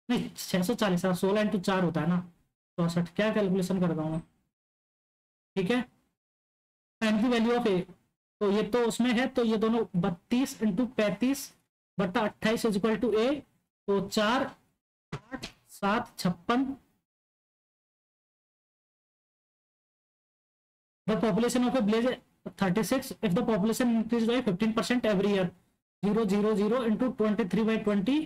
नहीं 640, 16 into 4 होता है ना 64, क्या कैलकुलेशन कर रहा हूँ, ठीक है। फाइंड द वैल्यू ऑफ ए, तो ये तो उसमें है, तो ये दोनों 32 इंटू 35 बटा 28 इज इक्वल टू ए, तो 4 8 7 56। The population of A village 36 if the population increased by 15% every year, 0 0 0 into 23 by 20,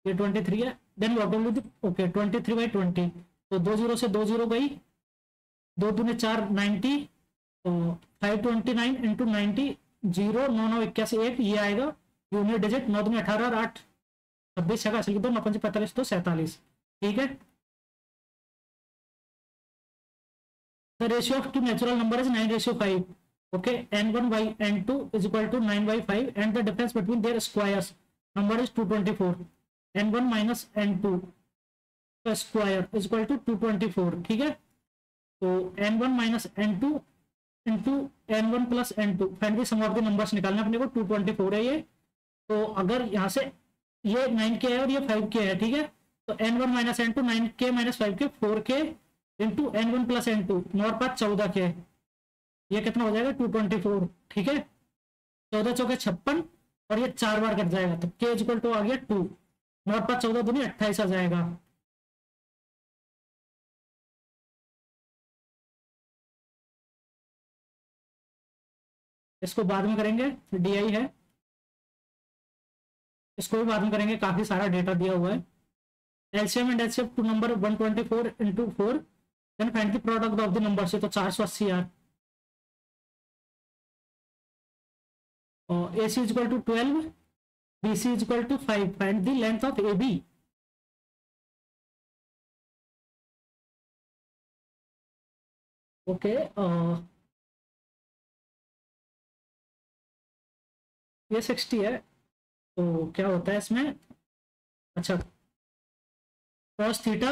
ये 23 है, then what will be okay 23 by 20, तो 2 0 से 2 0 गई, 2 दूने 4 90, तो 529 इंटू 90 0 9 9 81 1, ये आएगा यूनिट डिजिट, 9 दूने 18 और 8 26 छक्का 2 9 5 45 तो 47, ठीक है। The ratio of two natural numbers is 9:5. Okay, n1 by n2 is equal to 9 by 5 and the difference between their squares number is 224. n1 minus n2 का square is equal to 224, ठीक है। तो n1 minus n2 into n1 plus n2, find the sum of the numbers निकालना अपने को, 224 है ये, तो अगर यहाँ से ये 9k है और ये 5k है, ठीक है, तो n1 minus n2 9k minus 5k 4k into n1 plus n2 9 और 5 14k, ये कितना हो जाएगा 224, ठीक है। 14 चौके 56 और ये 4 बार कट जाएगा, तो k इक्वल टू आ गया 2, 9 और 5 14 दूनी 28 आ जाएगा। इसको बाद में करेंगे, DI है, इसको भी बाद में करेंगे, काफी सारा डेटा दिया हुआ है। LCM and HCF two number 124 into 4, then find the product of the number से, तो 480 यार, और AC is equal to 12, BC is equal to 5, find the length of AB। Okay, ये 60 है, तो क्या होता है इसमें, अच्छा cos theta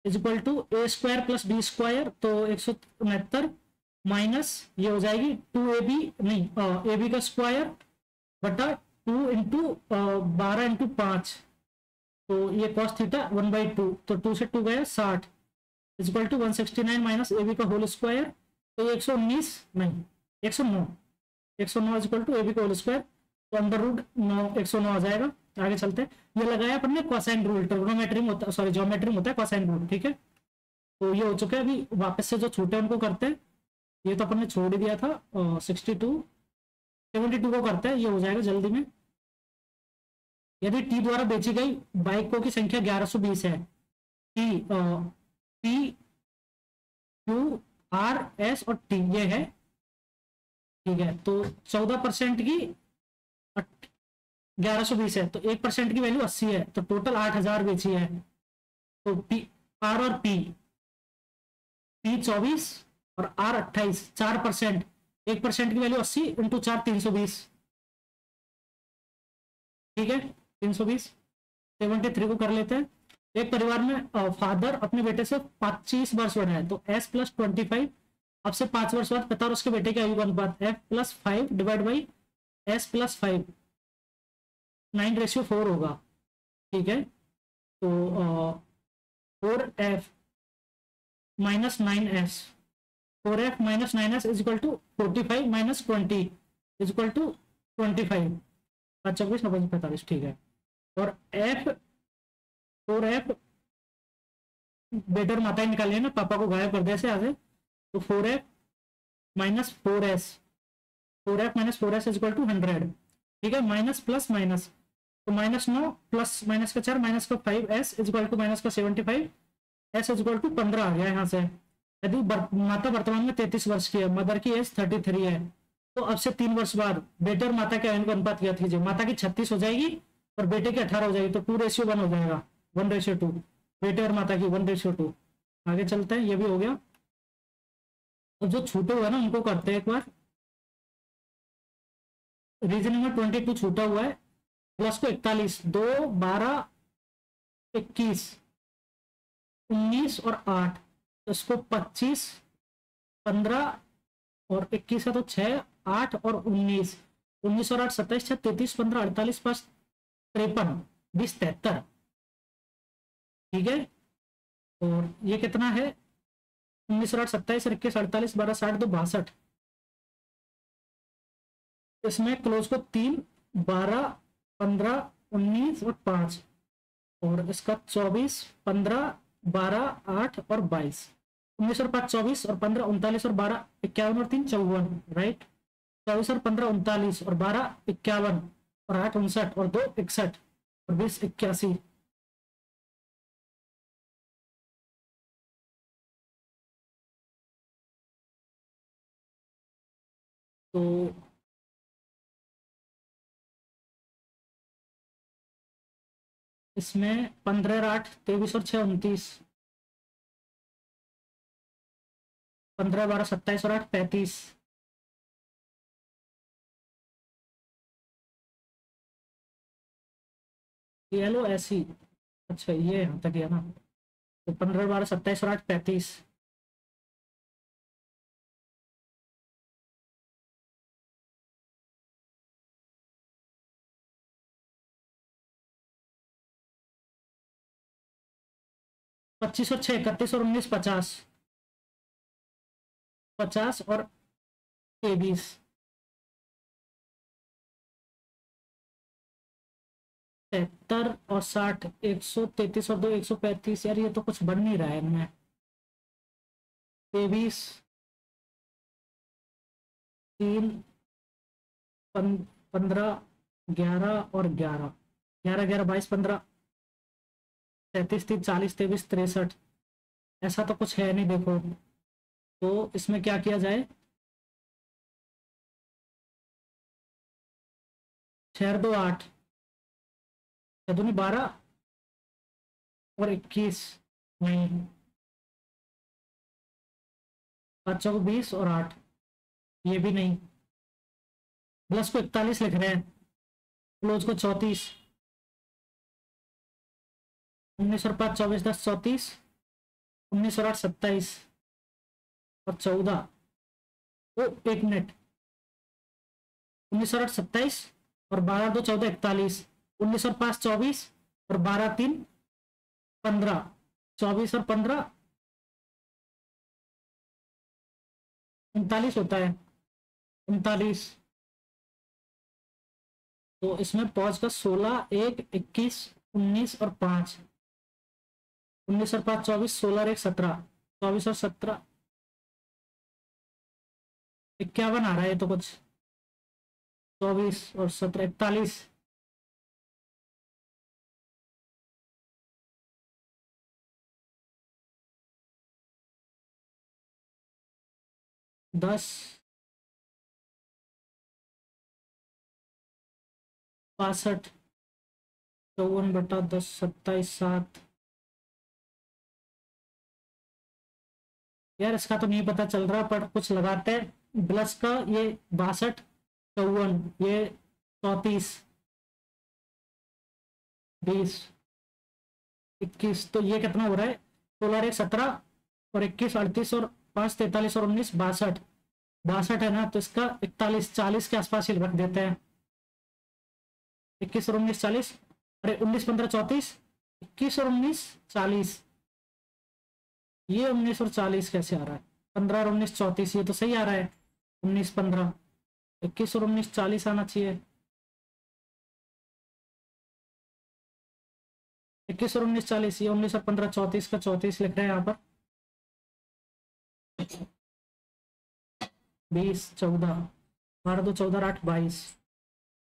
is equal to A square plus B square, तो 169 माइनस ये हो जाएगी 2AB, नहीं AB का स्क्वायर बटा 2 इंटू 12 इंटू 5, तो ये cos थीटा 1/2, तो 2 से 2 गया 60 is equal to 169 minus AB का होल स्क्वायर, तो ये 119 नहीं 109 इज इक्वल टू AB का होल स्क्वायर, तो अंडर रूट 9 109 आ जाएगा। आगे चलते हैं, ये लगाया अपन ने कोसाइन रूल, ट्रिग्नोमेट्री में होता है, सॉरी ज्योमेट्री में होता है कोसाइन रूल, ठीक है। तो ये हो चुका है, अभी वापस से जो छूटे उनको करते हैं, ये तो अपन ने छोड़ ही दिया था, 72 72 को करते हैं, ये हो जाएगा जल्दी में। यदि T द्वारा बेची गई बाइकों की संख्या 1120 है, T P Q R S और T ये है, ठीक है, तो 14% की 1120 है, तो 1% की वैल्यू 80 है, तो टोटल 8000 बेची है। तो P R और P 24 और R 28, 4%, 1% की वैल्यू 80 इंटू 4 320, ठीक है 320। 73 को कर लेते हैं। एक परिवार में फादर अपने बेटे से 25 वर्ष बड़ा है, तो s प्लस 25 अब से 5 वर्ष बाद बता, और उसके बेटे की आयु का अनुपात f plus 5 divide by s plus 5, 9:4 होगा, ठीक है। तो 4f minus 9s, 4f minus 9s is equal to 45 minus 20 is equal to 25, 24 9 45, ठीक है। और f 4f बेटे और माताएं निकालिए ना, पापा को गायब कर दिया से आगे, तो 4f minus 4s, 4f minus 4s is equal to 100, ठीक है। माइनस प्लस माइनस, तो -9 प्लस माइनस का 4 माइनस का 5s is equal to minus का 75, s इज इक्वल टू 15 आ गया यहाँ से। यदि माता वर्तमान में 33 वर्ष की है, मदर की एज 33 है, तो अब से 3 वर्ष बाद बेटे और माता के आयु का अनुपात ज्ञात कीजिए। माता की 36 हो जाएगी और बेटे की 18 हो जाएगी, तो 2:1 हो जाएगा, 1:2, बेटे और माता की 1:2। आगे चलते हैं, ये भी हो गया। अब जो छूटे हुए हैं ना उनको करते हैं एक बार। रीजनिंग में 22 छूटा हुआ है, प्लस को 41, 2 12 21 19 और 8, तो इसको 25 15 और 21 है तो 6 8 और 19, 19 और 8 27, 6 33 15 48 5 53 20 73, ठीक है। और ये कितना है, 19 और 8 27 और 21 48 12 60 2 62, इसमें क्लोज को 3 12 15 19 और 5, और इसका 24 15 12 8 और 22, 19 और 5 24 और 15 39 और 12 51 और 3 54, राइट। 24 और 15 39 और 12 51 और 8 59 और 2 61 और 20 81, तो इसमें 15 और 8 23 और 6 29, 15 12 27 और 8 35, ये लो ऐसी, अच्छा ये यहाँ तक है ना, तो 15 12 27 और 8 35, 25 और 6 31 और 19 50, 50 और 23, 73 और 60, 133 और 2 135, यार ये तो कुछ बन नहीं रहा है इनमें। 23 3 15 11 और 11 11 11 22 15 37 30 40 23 63, ऐसा तो कुछ है नहीं देखो। तो इसमें क्या किया जाए, 6 2 8 दूनी 12 और 21 नहीं, 5 को 20 और 8, ये भी नहीं। प्लस को 41 लिख रहे हैं, क्लोज को 34, 19 और 5 24 10 34, 19 और 8 27 और 14, तो 1 मिनट, 19 और 8 27 और 12 2 14 41, 19 और 5 24 और 12 3 15, 24 और 15 39 होता है, 39। तो इसमें पॉज का 16 1 21 19 और 5, 19 और 5 24 16 और 1 17, 24 और 17 51 आ रहा है, तो कुछ 24 और 17 41, 10 62 54/10 27 7, यार इसका तो नहीं पता चल रहा, पर कुछ लगाते हैं, प्लस का ये 62, 54, ये 34, 20, 21, तो ये कितना हो रहा है? 16 और 1 17, और 21 38, और 5 43, और 19 62, 62 है ना, तो इसका 41 40 के आसपास ही रख देते हैं। 21 और 19 40, अरे 19 15 34, 21 और 19 40, ये 19 और 40 कैसे आ रहा है? 15 और 19 34, ये तो सही आ रहा है। 19 15, 21 और 19 40 आना चाहिए। 21 और 19 40, ये 19 और 15 34 का 34 लिख रहे हैं यहाँ पर। 20 14, 12 2 14 8 22,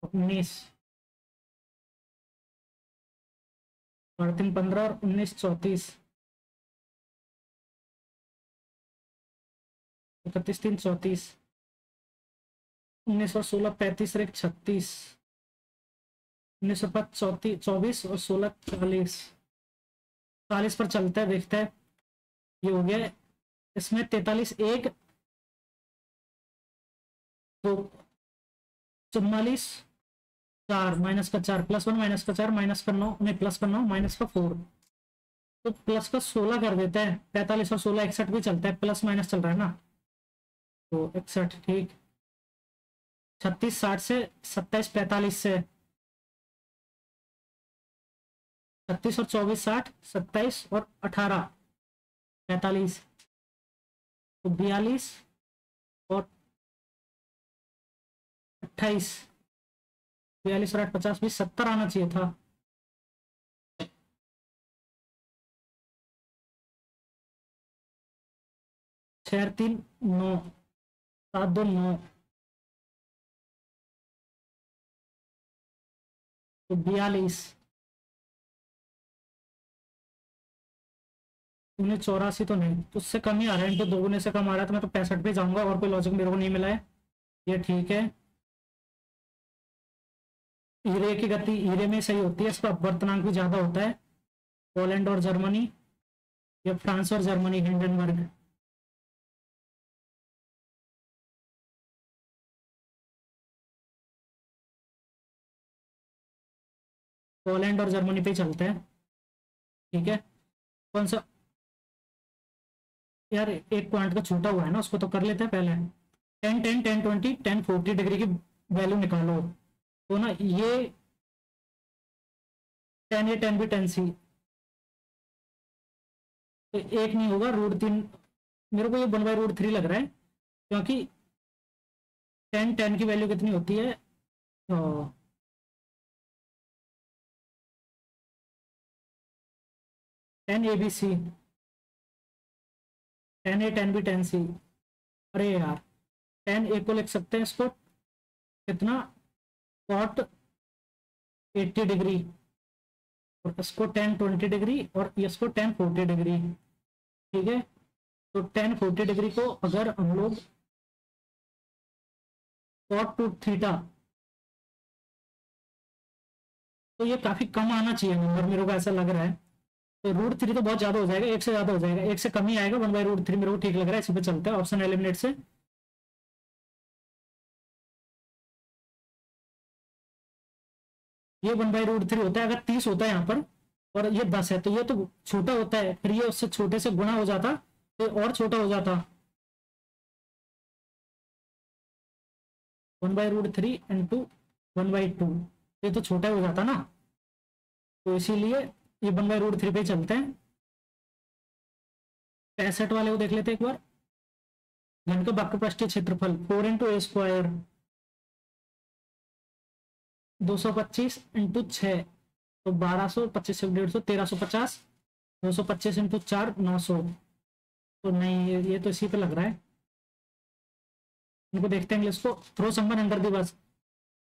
19 और 3 15, और 19 34, 31 3 34, 19 और 16 35 और 1 36, 19 और 5 34 24, और 16 40, 40 पर चलता है, देखते हैं। ये हो गया। इसमें 43 1 2 44, 4 माइनस का 4 प्लस 1 माइनस का 4 माइनस का 9, नहीं प्लस का 9 माइनस का 4, तो प्लस का 16 कर देते हैं। 45 और 16 61 भी चलता है, प्लस माइनस चल रहा है ना, तो 61 ठीक। 36 60 से, 27 45 से, 36 और 24 60, 27 और 18 45, तो 42 और 28, 42 और 8 50 20 70 आना चाहिए था। 6 3 9, 7 2 9, तो 42, 84 तो नहीं, तो उससे कम ही आ रहा है, इनके दोगुने से कम आ रहा है, तो मैं तो 65 पे जाऊंगा, और कोई लॉजिक मेरे को नहीं मिला है। ये ठीक है। हीरे की गति हीरे में सही होती है, इसका अपवर्तनांक भी ज्यादा होता है। पोलैंड और जर्मनी, या फ्रांस और जर्मनी, हिंडनबर्ग। पोलैंड और जर्मनी पे चलते हैं, ठीक है। कौन सा? यार एक पॉइंट का छूटा हुआ है ना, उसको तो कर लेते हैं पहले। 10 10 10 20 10 40 डिग्री की वैल्यू निकालो, तो ना ये 10 ए 10 बी 10 सी, तो एक नहीं होगा, √3। मेरे को ये 1/√3 लग रहा है, क्योंकि 10 10 की वैल्यू कितनी होती है? 10 A B C, 10 A 10 B 10 सी। अरे यार, 10 ए को लिख सकते हैं इसको कितना? cot 80 डिग्री, और इसको 10 20 डिग्री, और इसको 10 40 डिग्री, ठीक है। तो 10 40 डिग्री को अगर हम लोग cot टू थीटा, तो ये काफी कम आना चाहिए नंबर, मेरे को ऐसा लग रहा है। तो √3 तो बहुत ज्यादा हो जाएगा, एक से ज्यादा हो जाएगा, एक से कम ही आएगा। 1/√3 मेरे को ठीक लग रहा है, इसी पे चलता है, ऑप्शन एलिमिनेट से। ये 1/√3 होता है, अगर 30 होता है यहाँ पर, और ये 10 है, तो ये तो छोटा होता है, फिर ये उससे छोटे से गुणा हो जाता, तो और छोटा हो जाता। 1/√3 इंटू 1/2, ये तो छोटा हो जाता ना, तो इसीलिए ये 1/√3 पे चलते हैं। 65 वाले को देख लेते हैं एक बार। घन का वक्रपृष्ठीय क्षेत्रफल 4 इंटू ए स्क्वायर, 225 इंटू 6, तो 1200, 25 से 150, 1350, 225 इंटू 4 900, तो नहीं ये तो इसी पे लग रहा है। इनको देखते हैं इंग्लिश को। Throw someone under the bus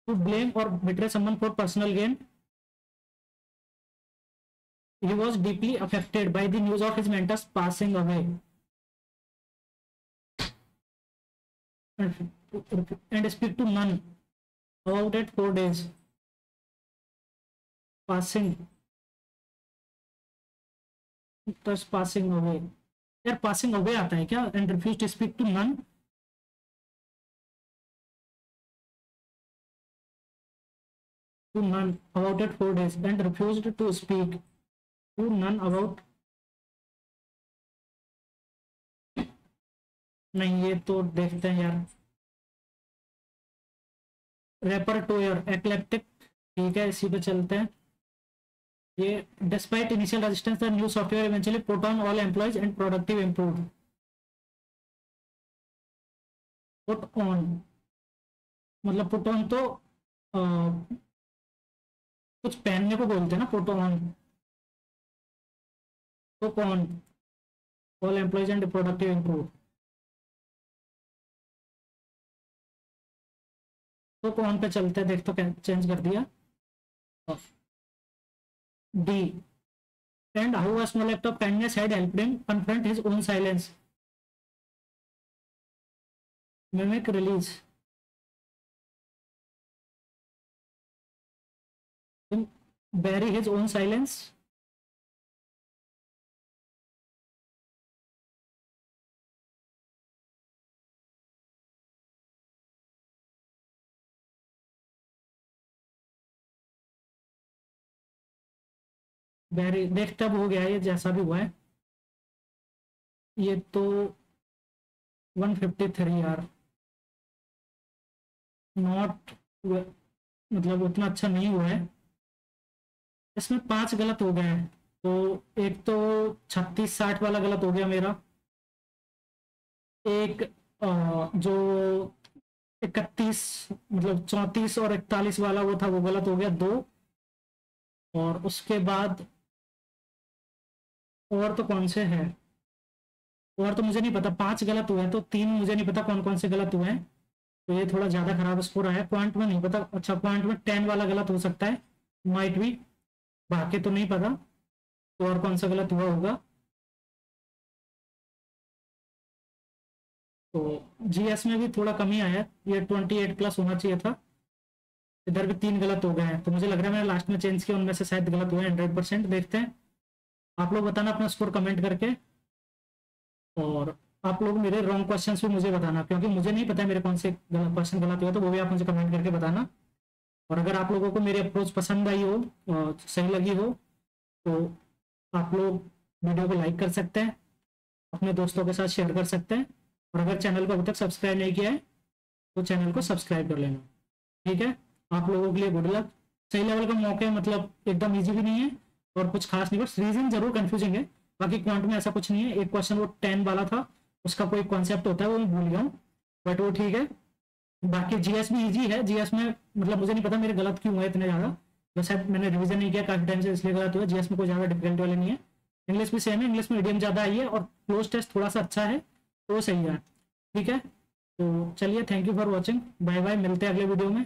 to blame और betray someone for personal gain, he was deeply affected by the news of his mentors passing away and speak to none about it 4 days passing, thus passing away। यार passing away आता है क्या? and refused to speak to none, to none about it 4 days and refused to speak to none about। नहीं, ये तो देखते हैं यार। रेपरटोयर एक्लेक्टिक, ठीक है, इसी पे चलते हैं। ये despite initial resistance the new software eventually put on all employees and productive improve. Put on मतलब पुट ऑन तो कुछ पहनने को बोलते हैं ना, put on. Put on all employees and productive improve. Put on पे चलते हैं, देख तो चेंज कर दिया। D and how a small act of kindness had helped him confront his own silence, mimic release, bury his own silence, bury। देख तब हो गया ये, जैसा भी हुआ है। ये तो 153 यार, नॉट मतलब उतना अच्छा नहीं हुआ है। इसमें 5 गलत हो गए हैं, तो एक तो 36-60 वाला गलत हो गया मेरा, एक जो 31 मतलब 34 और 41 वाला वो था, वो गलत हो गया 2। और उसके बाद और तो कौन से हैं, और तो मुझे नहीं पता। 5 गलत हुए हैं, तो 3 मुझे नहीं पता कौन कौन से गलत हुए हैं, तो ये थोड़ा ज़्यादा खराब स्कोर आया। पॉइंट में नहीं पता, अच्छा पॉइंट में 10 वाला गलत हो सकता है, माइट भी, बाकी तो नहीं पता। तो और कौन सा गलत हुआ होगा। तो जीएस में भी थोड़ा कमी आया, ये 28+ होना चाहिए था। इधर भी 3 गलत हो गए हैं, तो मुझे लग रहा है मैंने लास्ट में चेंज किया, उनमें से शायद गलत हुआ है 100%। देखते हैं, आप लोग बताना अपना स्कोर कमेंट करके। और आप लोग मेरे रॉन्ग क्वेश्चन भी मुझे बताना, क्योंकि मुझे नहीं पता है मेरे कौन से क्वेश्चन गलत हुआ, तो वो भी आप मुझे कमेंट करके बताना। और अगर आप लोगों को मेरी अप्रोच पसंद आई हो, सही लगी हो, तो आप लोग वीडियो को लाइक कर सकते हैं, अपने दोस्तों के साथ शेयर कर सकते हैं। और अगर चैनल को अभी तक सब्सक्राइब नहीं किया है तो चैनल को सब्सक्राइब कर लेना, ठीक है। आप लोगों के लिए गुड लक। सही लेवल का मौके, मतलब एकदम ईजी भी नहीं है और कुछ खास नहीं, बस रीजन जरूर कंफ्यूजिंग है। बाकी क्वांट में ऐसा कुछ नहीं है। एक क्वेश्चन वो 10 वाला था, उसका कोई कॉन्सेप्ट होता है वो मैं भूल गया हूँ, बट वो ठीक है। बाकी जीएस भी इजी है। जीएस में मतलब मुझे नहीं पता मेरे गलत क्यों हुए इतने ज़्यादा, वैसे मैंने रिवीजन नहीं किया काफी टाइम से, इसलिए गलत हुआ। जीएस में कोई ज़्यादा डिफिकल्टी वाले नहीं है। इंग्लिश भी सेम है, इंग्लिश में मीडियम ज़्यादा आई है और क्लोज टेस्ट थोड़ा सा अच्छा है, तो सही है, ठीक है। तो चलिए, thank you for watching, bye bye, मिलते हैं अगले वीडियो में।